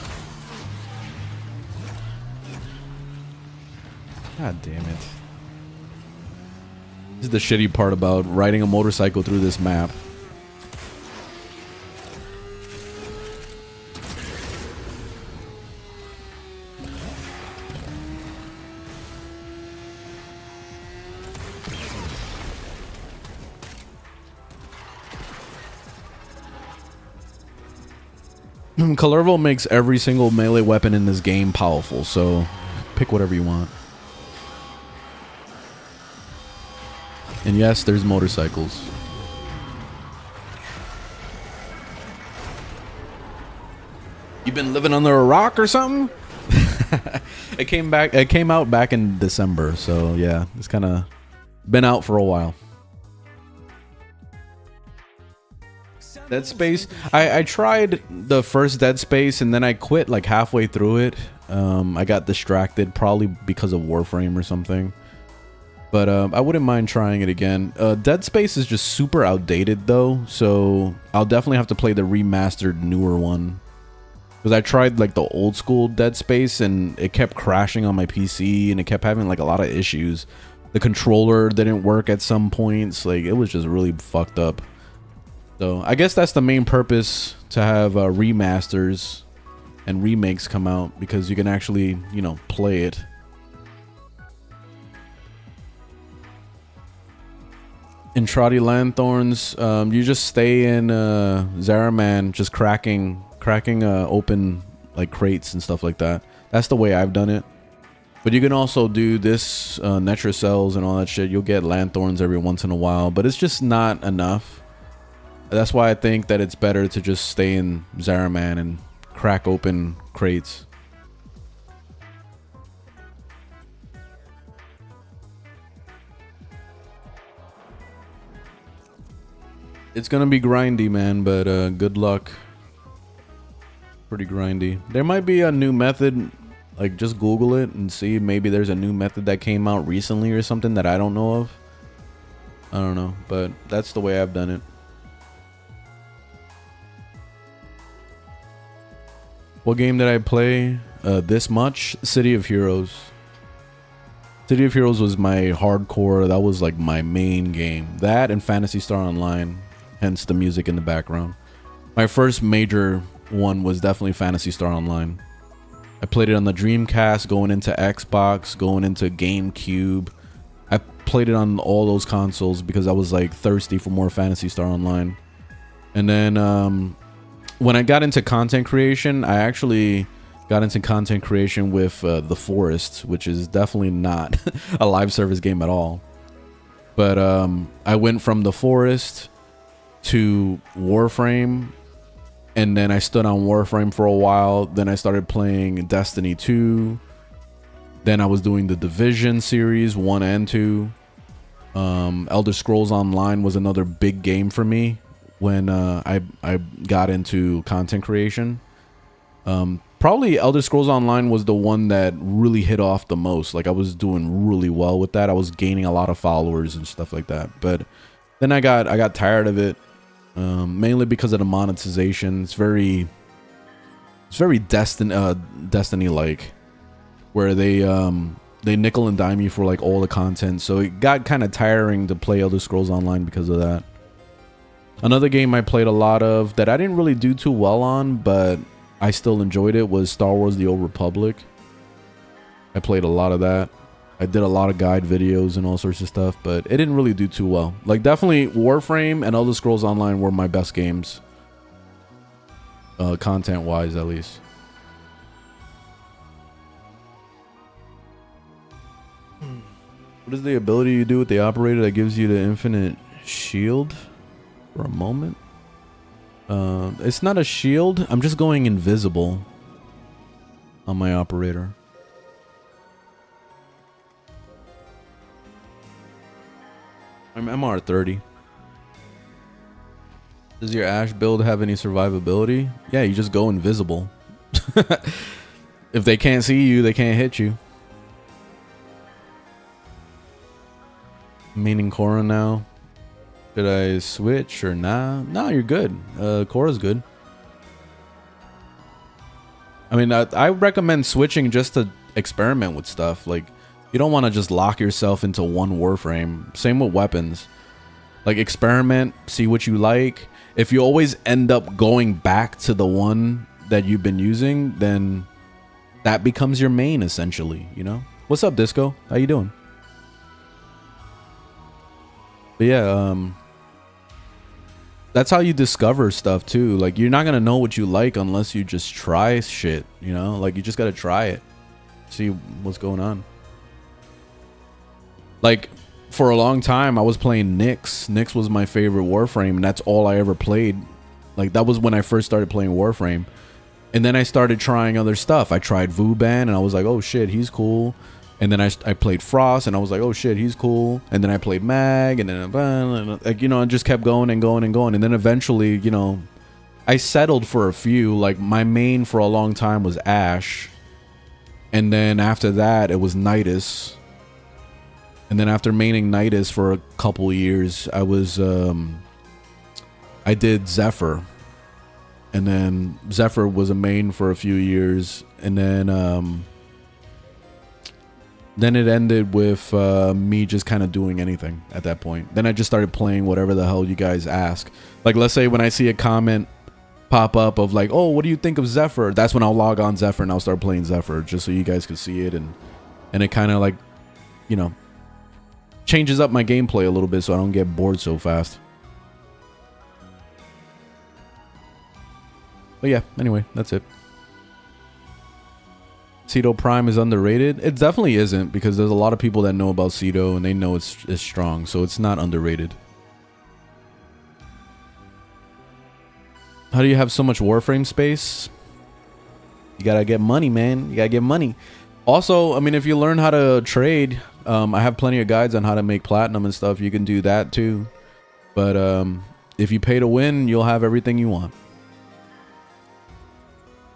God damn it. This is the shitty part about riding a motorcycle through this map. Kalervo makes every single melee weapon in this game powerful, so pick whatever you want. And yes, there's motorcycles. You been living under a rock or something? It came out back in December, so yeah, it's kind of been out for a while. Dead Space, I tried the first Dead Space and then I quit like halfway through it. I got distracted, probably because of Warframe or something. But I wouldn't mind trying it again. Dead Space is just super outdated though, so I'll definitely have to play the remastered newer one. Because I tried like the old school Dead Space and it kept crashing on my PC and it kept having like a lot of issues. The controller didn't work at some points, like it was just really fucked up. So I guess that's the main purpose, to have remasters and remakes come out, because you can actually, you know, play it. In Trotty Lanthorns, you just stay in Zaraman, just cracking open like crates and stuff like that. That's the way I've done it. But you can also do this Netra cells and all that shit. You'll get Lanthorns every once in a while, but it's just not enough. That's why I think that it's better to just stay in Zaraman and crack open crates. It's gonna be grindy, man, but good luck. Pretty grindy. There might be a new method Like, just Google it and see. Maybe there's a new method that came out recently or something that I don't know of. I don't know, but that's the way I've done it. What game did I play this much? City of Heroes. City of Heroes was my hardcore. That was like my main game. That and Phantasy Star Online. Hence the music in the background. My first major one was definitely Phantasy Star Online. I played it on the Dreamcast, going into Xbox, going into GameCube. I played it on all those consoles because I was like thirsty for more Phantasy Star Online. And then when I got into content creation, I actually got into content creation with The Forest, which is definitely not a live service game at all. But I went from The Forest to Warframe, and then I stood on Warframe for a while. Then I started playing Destiny 2. Then I was doing the Division series 1 and 2. Elder Scrolls Online was another big game for me when I got into content creation. Probably Elder Scrolls Online was the one that really hit off the most. Like, I was doing really well with that. I was gaining a lot of followers and stuff like that. But then I got tired of it, mainly because of the monetization. It's very Destiny like, where they nickel and dime you for like all the content. So it got kind of tiring to play Elder Scrolls Online because of that. Another game I played a lot of that I didn't really do too well on, but I still enjoyed it, was Star Wars: The Old Republic. I played a lot of that. I did a lot of guide videos and all sorts of stuff, but it didn't really do too well. Like, definitely Warframe and Elder Scrolls Online were my best games, content-wise at least. What is the ability you do with the operator that gives you the infinite shield for a moment? It's not a shield. I'm just going invisible on my operator. I'm MR30. Does your Ash build have any survivability? Yeah, you just go invisible. If they can't see you, they can't hit you. Meaning Korra now. Should I switch or nah? Nah, you're good. Korra's good. I mean, I recommend switching just to experiment with stuff. Like, you don't want to just lock yourself into one Warframe. Same with weapons. Like, experiment, see what you like. If you always end up going back to the one that you've been using, then that becomes your main, essentially, you know? What's up, Disco? How you doing? But yeah, that's how you discover stuff too. Like, you're not gonna know what you like unless you just try shit, you know? Like, you just gotta try it, see what's going on. Like, for a long time I was playing Nyx. Nyx was my favorite Warframe, and that's all I ever played. Like, that was when I first started playing Warframe. And then I started trying other stuff. I tried Vuban, and I was like, oh shit, he's cool. And then I played Frost, and I was like, oh shit, he's cool. And then I played Mag, and then, like, you know, I just kept going and going and going. And then eventually, you know, I settled for a few. Like, my main for a long time was Ash. And then after that, it was Nidus. And then after maining Nidus for a couple years, I was, I did Zephyr. And then Zephyr was a main for a few years. And then it ended with me just kind of doing anything at that point. Then I just started playing whatever the hell you guys ask. Like, let's say when I see a comment pop up of like, oh, what do you think of Zephyr? That's when I'll log on Zephyr and I'll start playing Zephyr just so you guys can see it. And it kind of, like, you know, changes up my gameplay a little bit so I don't get bored so fast. But yeah, anyway, that's it. Cedo Prime is underrated. It definitely isn't, because there's a lot of people that know about Cedo and they know it's strong, so it's not underrated. How do you have so much Warframe space? You gotta get money, man. You gotta get money. Also, I mean, if you learn how to trade, I have plenty of guides on how to make platinum and stuff. You can do that too. But if you pay to win, you'll have everything you want.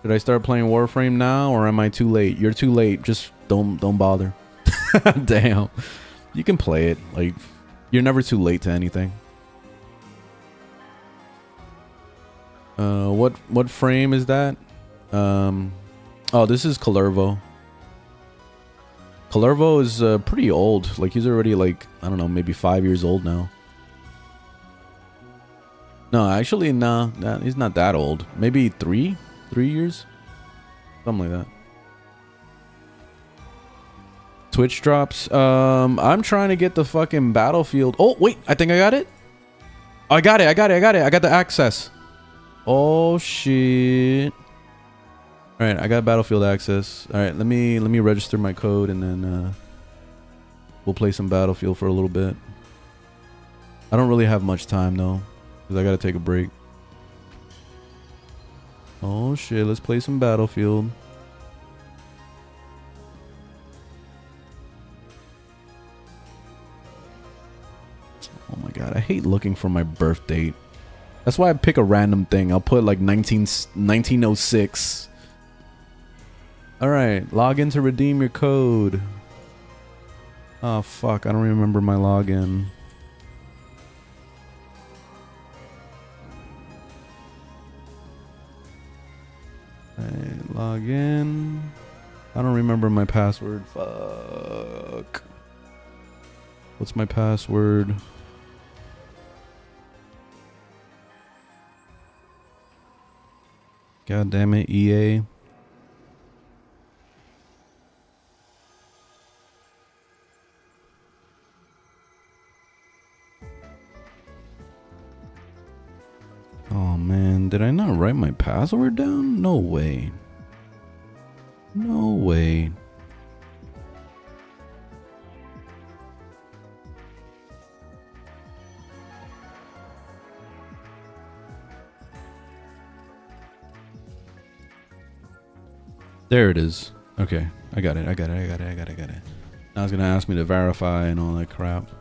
Should I start playing Warframe now, or am I too late? You're too late. Just don't bother. Damn. You can play it. Like, you're never too late to anything. What frame is that? Oh, this is Calervo. Calervo is pretty old. Like, he's already like, I don't know, maybe 5 years old now. No, actually, nah, he's not that old. Maybe 3 years, something like that. Twitch drops. I'm trying to get the fucking Battlefield. Oh wait, I think I got it. Oh, I got it. I got the access. Oh shit. All right, I got Battlefield access. All right, let me register my code, and then we'll play some Battlefield for a little bit. I don't really have much time though, because I gotta take a break. Oh shit, let's play some Battlefield. Oh my god, I hate looking for my birth date. That's why I pick a random thing. I'll put like 1906. Alright, log in to redeem your code. Oh fuck, I don't remember my login. Alright, log in. I don't remember my password. Fuck. What's my password? God damn it, EA. Oh man, did I not write my password down? No way. No way. There it is. Okay, I got it. Now it's gonna ask me to verify and all that crap.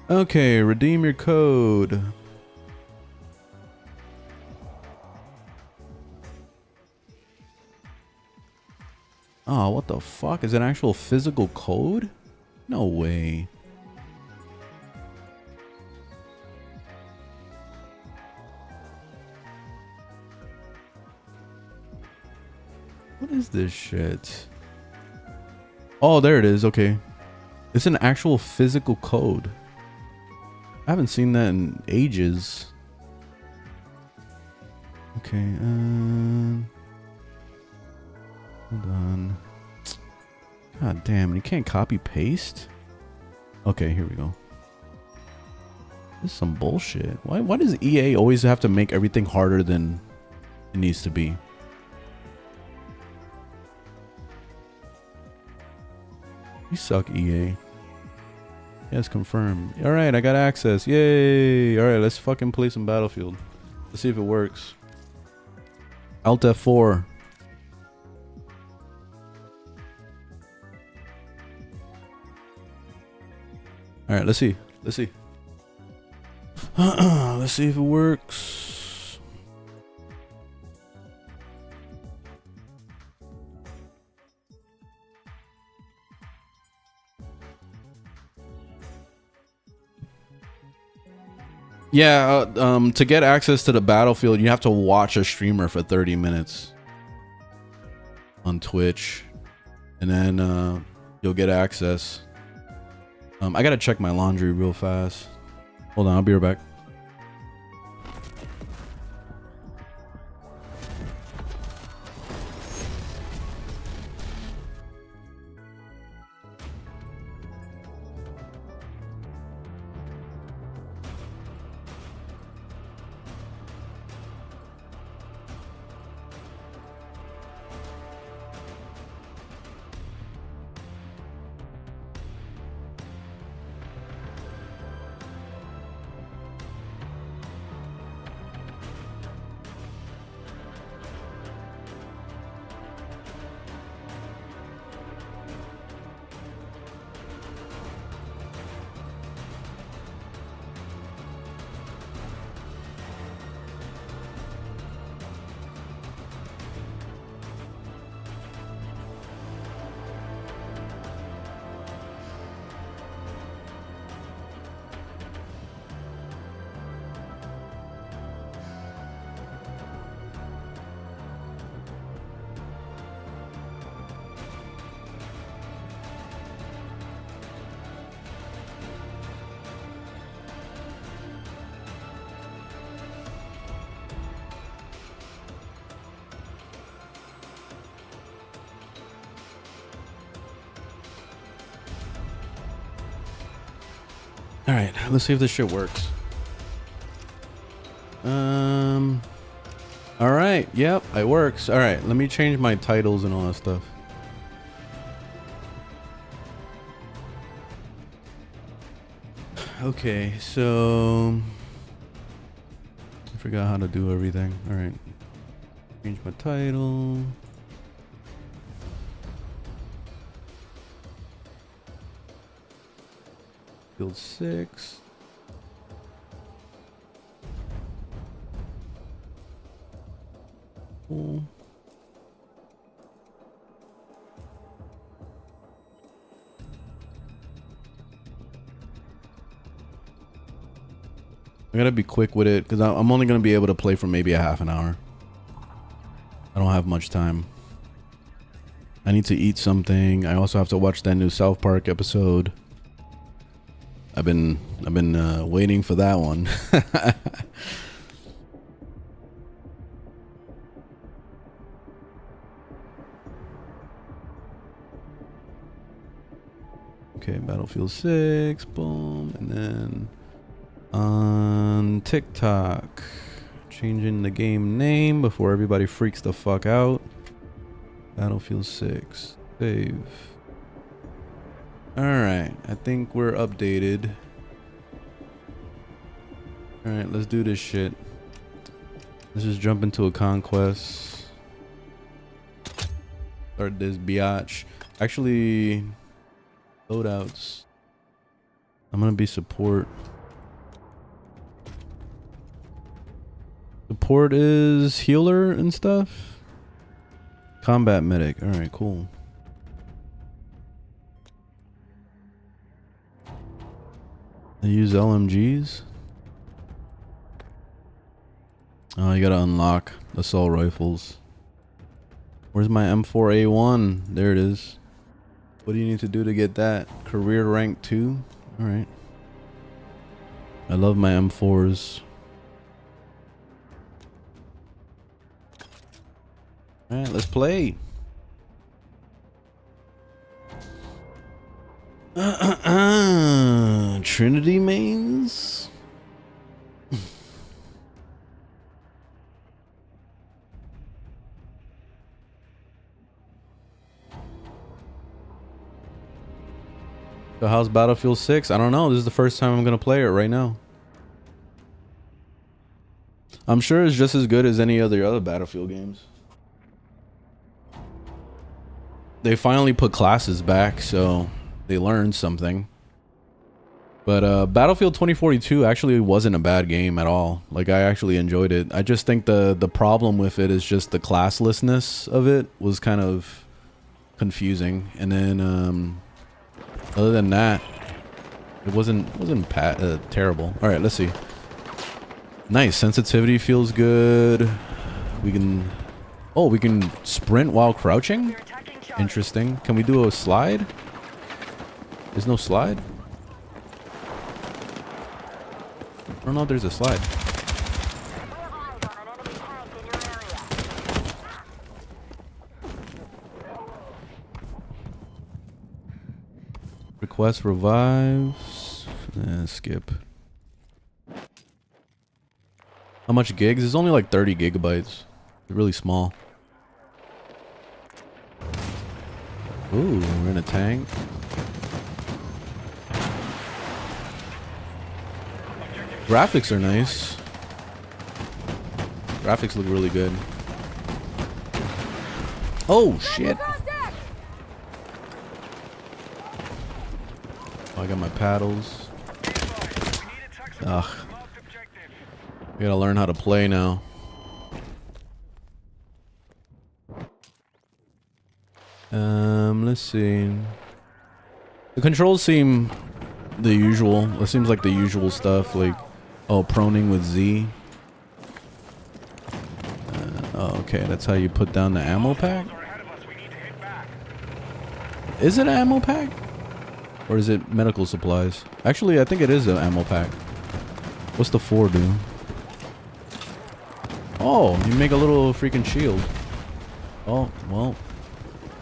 Okay, redeem your code. Oh, what the fuck? Is it an actual physical code? No way. What is this shit? Oh, there it is. Okay. It's an actual physical code. I haven't seen that in ages. Okay, hold on. God damn, you can't copy paste? Okay, here we go. This is some bullshit. Why does EA always have to make everything harder than it needs to be? You suck, EA. Yes, confirmed. Alright, I got access. Yay! Alright, let's fucking play some Battlefield. Let's see if it works. Alt F4. Alright, let's see. Let's see. Let's see if it works. Yeah, to get access to the Battlefield, you have to watch a streamer for 30 minutes on Twitch, and then you'll get access. I gotta check my laundry real fast. Hold on, I'll be right back. All right, let's see if this shit works. All right, yep, it works. All right, let me change my titles and all that stuff. Okay, so I forgot how to do everything. All right, change my title. Field 6. Cool. I gotta be quick with it because I'm only gonna be able to play for maybe a half an hour. I don't have much time. I need to eat something. I also have to watch that new South Park episode. I've been waiting for that one. Okay, Battlefield 6, boom, and then on TikTok, changing the game name before everybody freaks the fuck out. Battlefield 6, save. Alright, I think we're updated. Alright, let's do this shit. Let's just jump into a conquest. Start this biatch. Actually, loadouts. I'm gonna be support. Support is healer and stuff. Combat medic. Alright, cool. They use LMGs. Oh, you gotta unlock assault rifles. Where's my M4A1? There it is. What do you need to do to get that? Career rank 2? Alright. I love my M4s. Alright, let's play. Trinity mains? So how's Battlefield 6? I don't know. This is the first time I'm gonna play it right now. I'm sure it's just as good as any other Battlefield games. They finally put classes back, so they learned something. But Battlefield 2042 actually wasn't a bad game at all. Like, I actually enjoyed it. I just think the problem with it is just the classlessness of it was kind of confusing. And then other than that, it wasn't terrible. All right, let's see. Nice, sensitivity feels good. We can sprint while crouching. Interesting. Can we do a slide? There's no slide? I don't know if there's a slide. Request revives. Skip. How much gigs? It's only like 30 gigabytes. It's really small. Ooh, we're in a tank. Graphics are nice. Graphics look really good. Oh shit. Oh, I got my paddles. Ugh. I gotta learn how to play now. Let's see. The controls seem the usual. It seems like the usual stuff, like, oh, proning with Z. Oh, okay, that's how you put down the ammo pack? Is it an ammo pack? Or is it medical supplies? Actually, I think it is an ammo pack. What's the 4 do? Oh, you make a little freaking shield. Oh, well.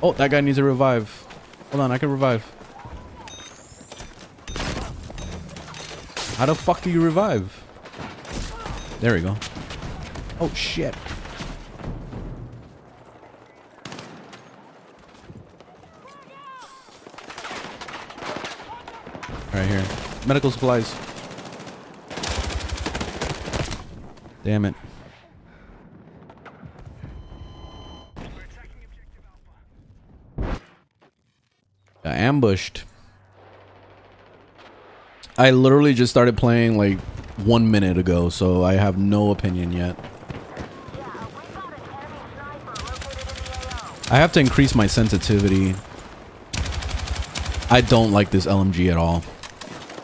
Oh, that guy needs a revive. Hold on, I can revive. How the fuck do you revive? There we go. Oh shit. Right here. Medical supplies. Damn it. Got ambushed. I literally just started playing like 1 minute ago, so I have no opinion yet. I have to increase my sensitivity. I don't like this LMG at all.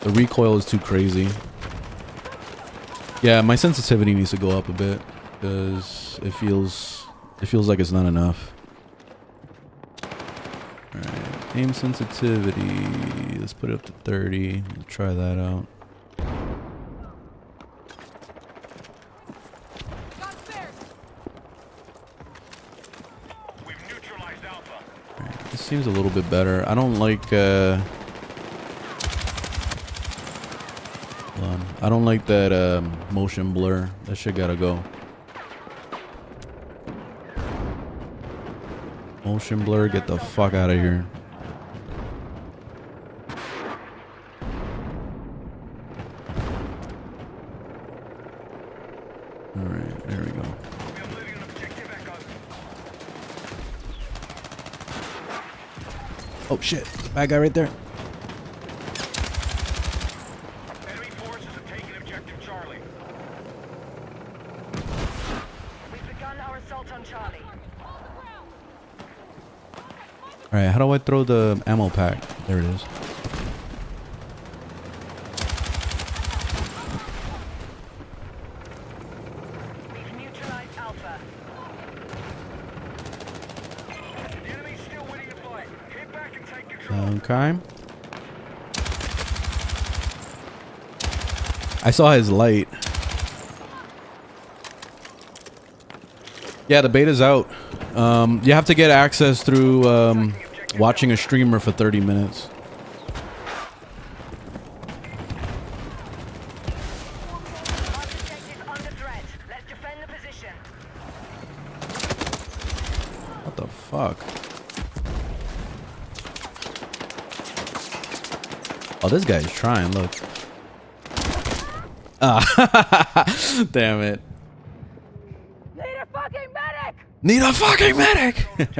The recoil is too crazy. Yeah, my sensitivity needs to go up a bit because it feels like it's not enough. All right, aim sensitivity. Let's put it up to 30. We'll try that out. Right, this seems a little bit better. I don't like. Hold on. I don't like that motion blur. That shit gotta go. Motion blur, get the fuck out of here. Alright, there we go. Oh shit, bad guy right there. Enemy forces have taken objective Charlie. We've begun our assault on Charlie. Alright, how do I throw the ammo pack? There it is. We've neutralized Alpha. The enemy's still winning the fight. Hit back and take control. Okay. I saw his light. Yeah, the beta's out. You have to get access through watching a streamer for 30 minutes. Objective under threat. Let's defend the position. What the fuck? Oh, this guy's trying, look. Ah, damn it. Need a fucking medic! Need a fucking medic! There's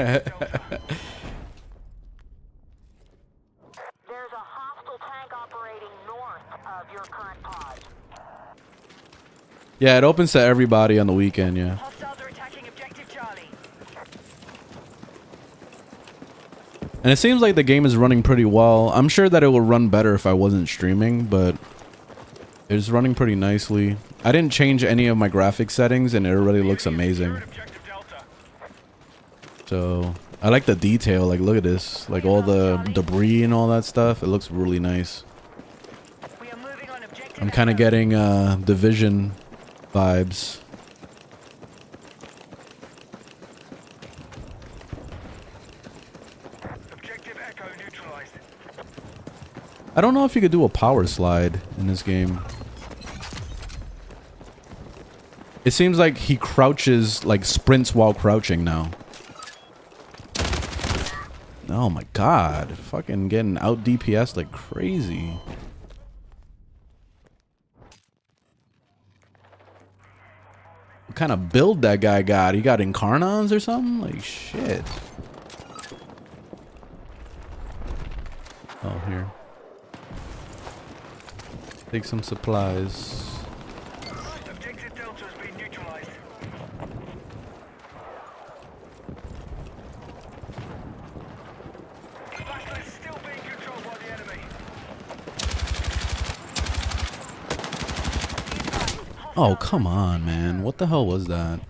a hostile tank operating north of your current pod. Yeah, it opens to everybody on the weekend, yeah. Hostiles are attacking objective Charlie. And it seems like the game is running pretty well. I'm sure that it will run better if I wasn't streaming, but it's running pretty nicely. I didn't change any of my graphics settings and it already looks amazing. So I like the detail, like look at this, like all the debris and all that stuff. It looks really nice. We are moving on objective. I'm kind of getting Division vibes. Objective Echo neutralized. I don't know if you could do a power slide in this game. It seems like he crouches, like sprints while crouching now. Oh my god. Fucking getting out DPS like crazy. What kind of build that guy got? He got Incarnons or something? Like shit. Oh, here. Take some supplies. Objective Delta has been neutralized. Bastion is still being controlled by the enemy. Oh, come on, man. What the hell was that?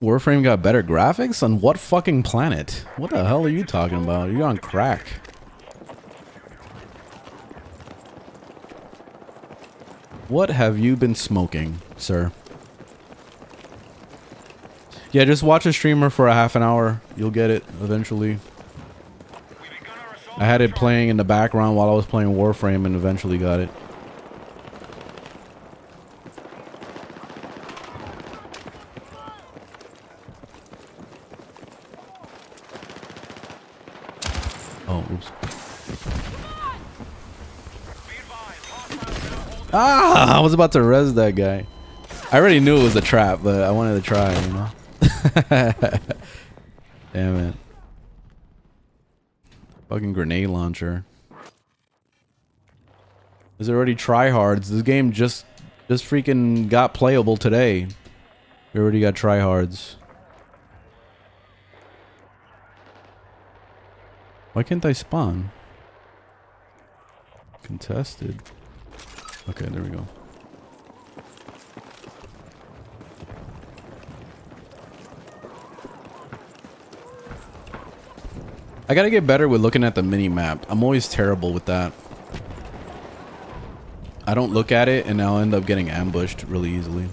Warframe got better graphics? On what fucking planet? What the hell are you talking about? You're on crack. What have you been smoking, sir? Yeah, just watch a streamer for a half an hour. You'll get it eventually. We begun our assault I had it playing in the background while I was playing Warframe and eventually got it. Oh, oops. Ah, I was about to res that guy. I already knew it was a trap, but I wanted to try, you know? Damn it. Fucking grenade launcher. There's already tryhards. This game just freaking got playable today. We already got tryhards. Why can't I spawn? Contested. Okay, there we go. I gotta get better with looking at the mini map. I'm always terrible with that. I don't look at it and I'll end up getting ambushed really easily.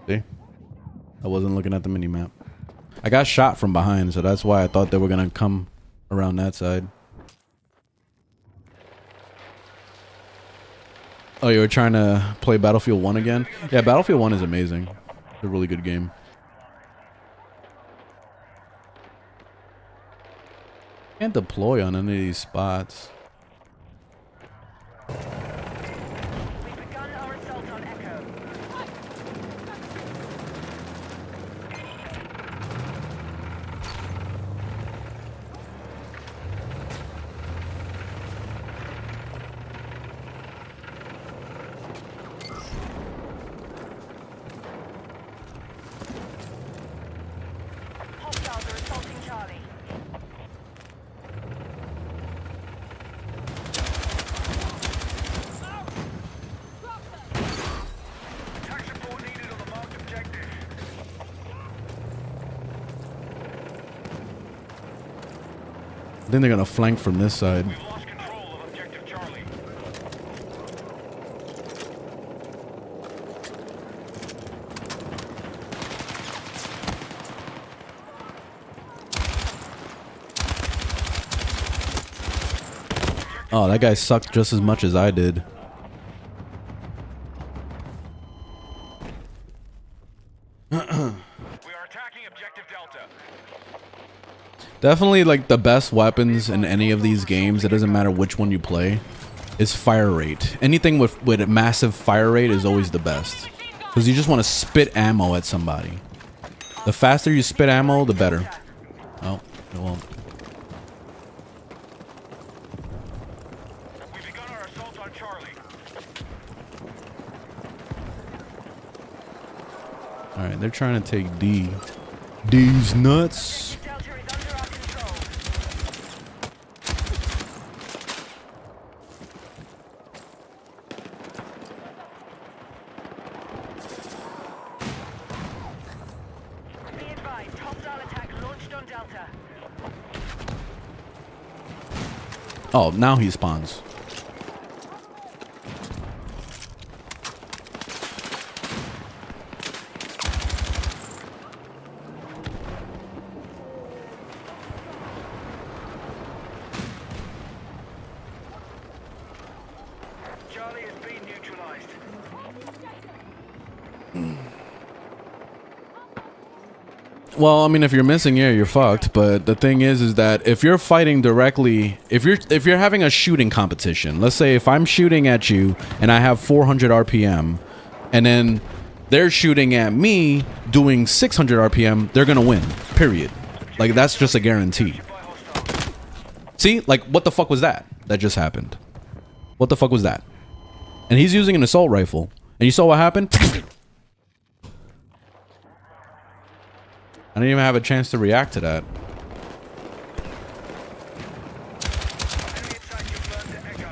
See? I wasn't looking at the mini map. I got shot from behind, so that's why I thought they were gonna come around that side. Oh, you were trying to play Battlefield 1 again? Yeah, Battlefield 1 is amazing. It's a really good game. Can't deploy on any of these spots. We've begun our assault on Echo. Hostiles are assaulting Charlie. Attack support needed on the marked objective. I think they're gonna flank from this side. We've lost control of objective Charlie. Oh, that guy sucked just as much as I did. We are attacking objective Delta. Definitely, like, the best weapons in any of these games, it doesn't matter which one you play, is fire rate. Anything with a massive fire rate is always the best. Because you just want to spit ammo at somebody. The faster you spit ammo, the better. Oh, it won't. We've begun our assault on Charlie. Alright, they're trying to take D. D's nuts. Delta is under our control. Be advised, hostile attack launched on Delta. Oh, now he spawns. Charlie has been neutralized. Well, I mean, if you're missing air, you're fucked. But the thing is that if you're fighting directly, if you're having a shooting competition, let's say if I'm shooting at you and I have 400 RPM, and then they're shooting at me doing 600 RPM, they're gonna win. Period. Like, that's just a guarantee. See, like, what the fuck was that? That just happened. What the fuck was that? And he's using an assault rifle, and you saw what happened. I didn't even have a chance to react to that. Enemy attack confirmed to Echo.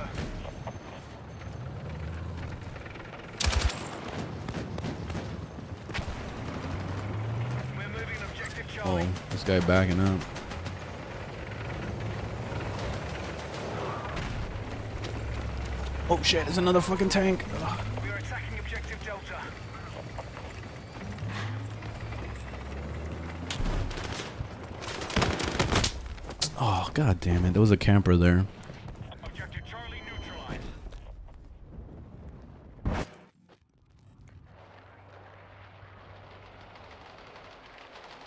We're moving objective Charlie. Oh, this guy backing up. Oh shit, there's another fucking tank. Ugh. We are attacking objective Delta. Oh, god damn it. There was a camper there. Objective Charlie neutralized.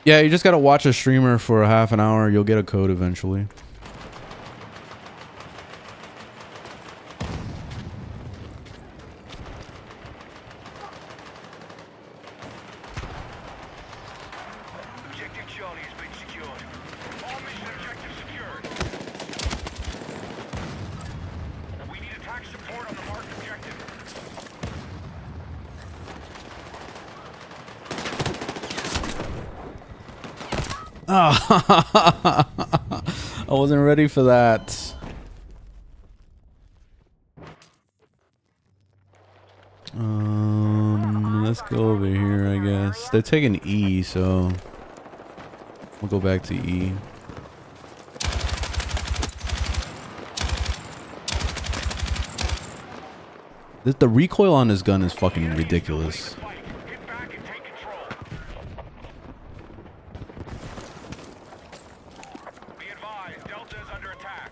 Yeah, you just gotta watch a streamer for a half an hour. You'll get a code eventually. Objective Charlie has been secured. All mission objectives secured. We need attack support on the marked objective. I wasn't ready for that. Let's go over here, I guess. They're taking E, so we'll go back to E. The recoil on this gun is fucking ridiculous. Fight. Get back and take control. Be advised, Delta is under attack.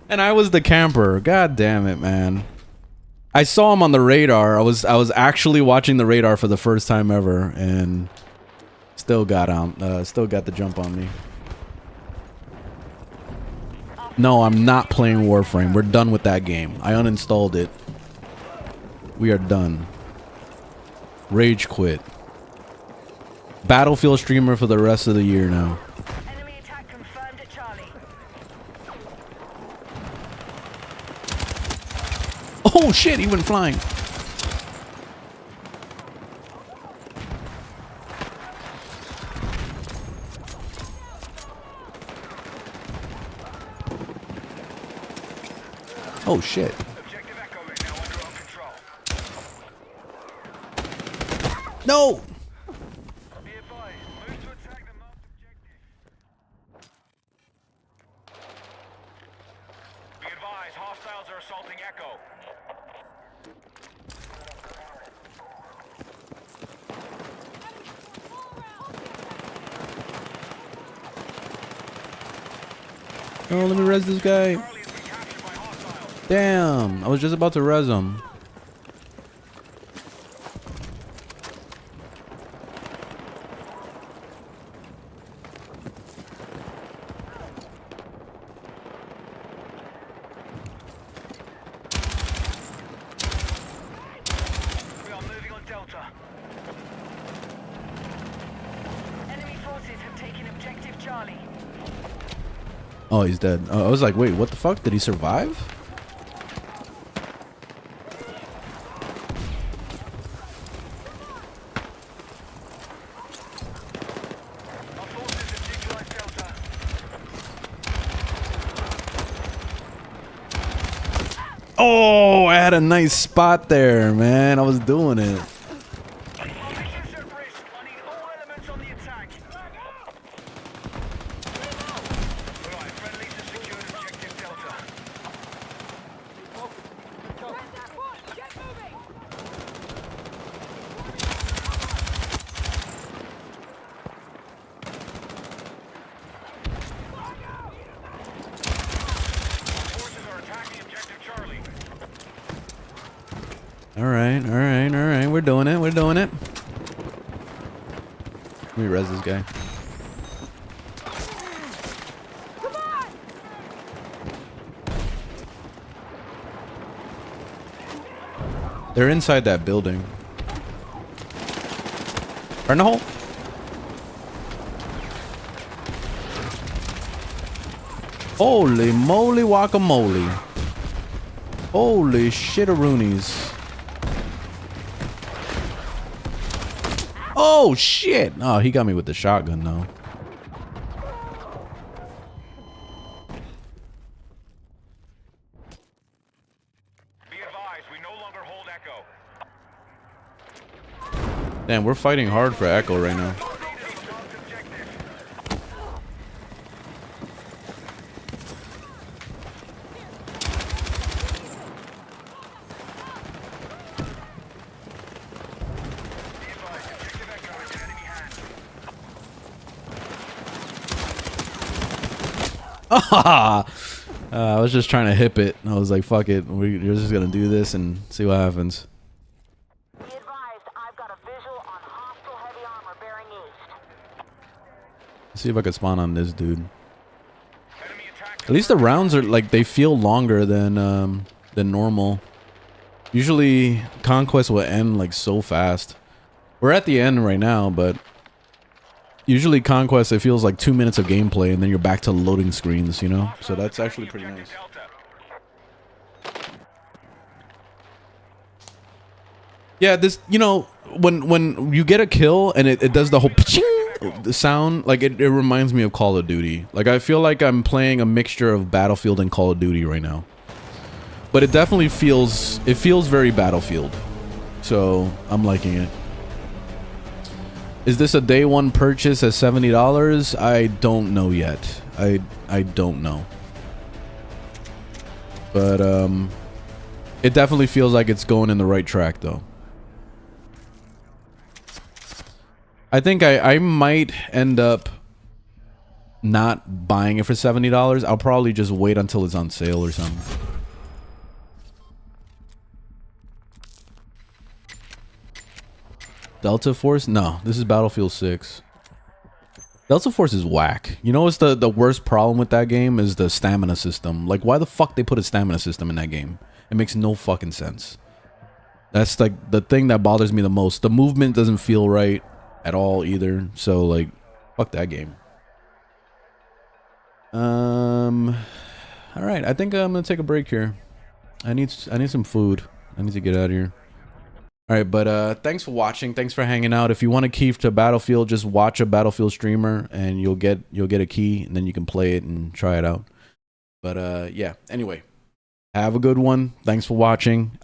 And I was the camper. God damn it, man. I saw him on the radar. I was actually watching the radar for the first time ever, and still got the jump on me. No, I'm not playing Warframe. We're done with that game. I uninstalled it. We are done. Rage quit. Battlefield streamer for the rest of the year now. Enemy attack confirmed at Charlie. Oh shit, he went flying. Oh shit. Objective Echo is now under our control. No! Be advised, move to attack the marked objective. Be advised, hostiles are assaulting Echo. Oh, let me res this guy. Charlie has been captured by hostiles. Damn, I was just about to res him. We are moving on Delta. Enemy forces have taken objective Charlie. Oh, he's dead. I was like, wait, what the fuck? Did he survive? Our forces have neutralized Delta. Oh, I had a nice spot there, man. I was doing it. Our mission's at risk. I need all elements on the attack. Alright, friendlies have secured objective Delta. Forces are attacking objective Charlie. All right, all right, all right. We're doing it. We're doing it. Let me res this guy. They're inside that building. Burn the hole. Holy moly guacamole. Holy shitaroonies. Oh shit. Oh, he got me with the shotgun though. Be advised, we no longer hold Echo. Damn, we're fighting hard for Echo right now. I was just trying to hip it. I was like, fuck it. We're just gonna do this and see what happens. Be advised, I've got a visual on hostile heavy armor bearing east. Let's see if I can spawn on this dude. At least the rounds are like, they feel longer than normal. Usually conquest will end like so fast. We're at the end right now, but usually conquest, it feels like 2 minutes of gameplay and then you're back to loading screens, you know? So that's actually pretty nice. Yeah, this, you know, when you get a kill and it does the whole the sound, like it reminds me of Call of Duty. Like I feel like I'm playing a mixture of Battlefield and Call of Duty right now. But it definitely feels, it feels very Battlefield. So I'm liking it. Is this a day one purchase at $70? I don't know yet. I don't know. But it definitely feels like it's going in the right track though. I think I might end up not buying it for $70. I'll probably just wait until it's on sale or something. Delta Force? No, this is Battlefield 6. Delta Force is whack. You know what's the worst problem with that game is the stamina system. Like, why the fuck they put a stamina system in that game? It makes no fucking sense. That's like the thing that bothers me the most. The movement doesn't feel right at all either. So like, fuck that game. All right, I think I'm gonna take a break here. I need some food. I need to get out of here. All right, but thanks for watching. Thanks for hanging out. If you want a key to Battlefield, just watch a Battlefield streamer and you'll get a key and then you can play it and try it out. But yeah, anyway, have a good one. Thanks for watching.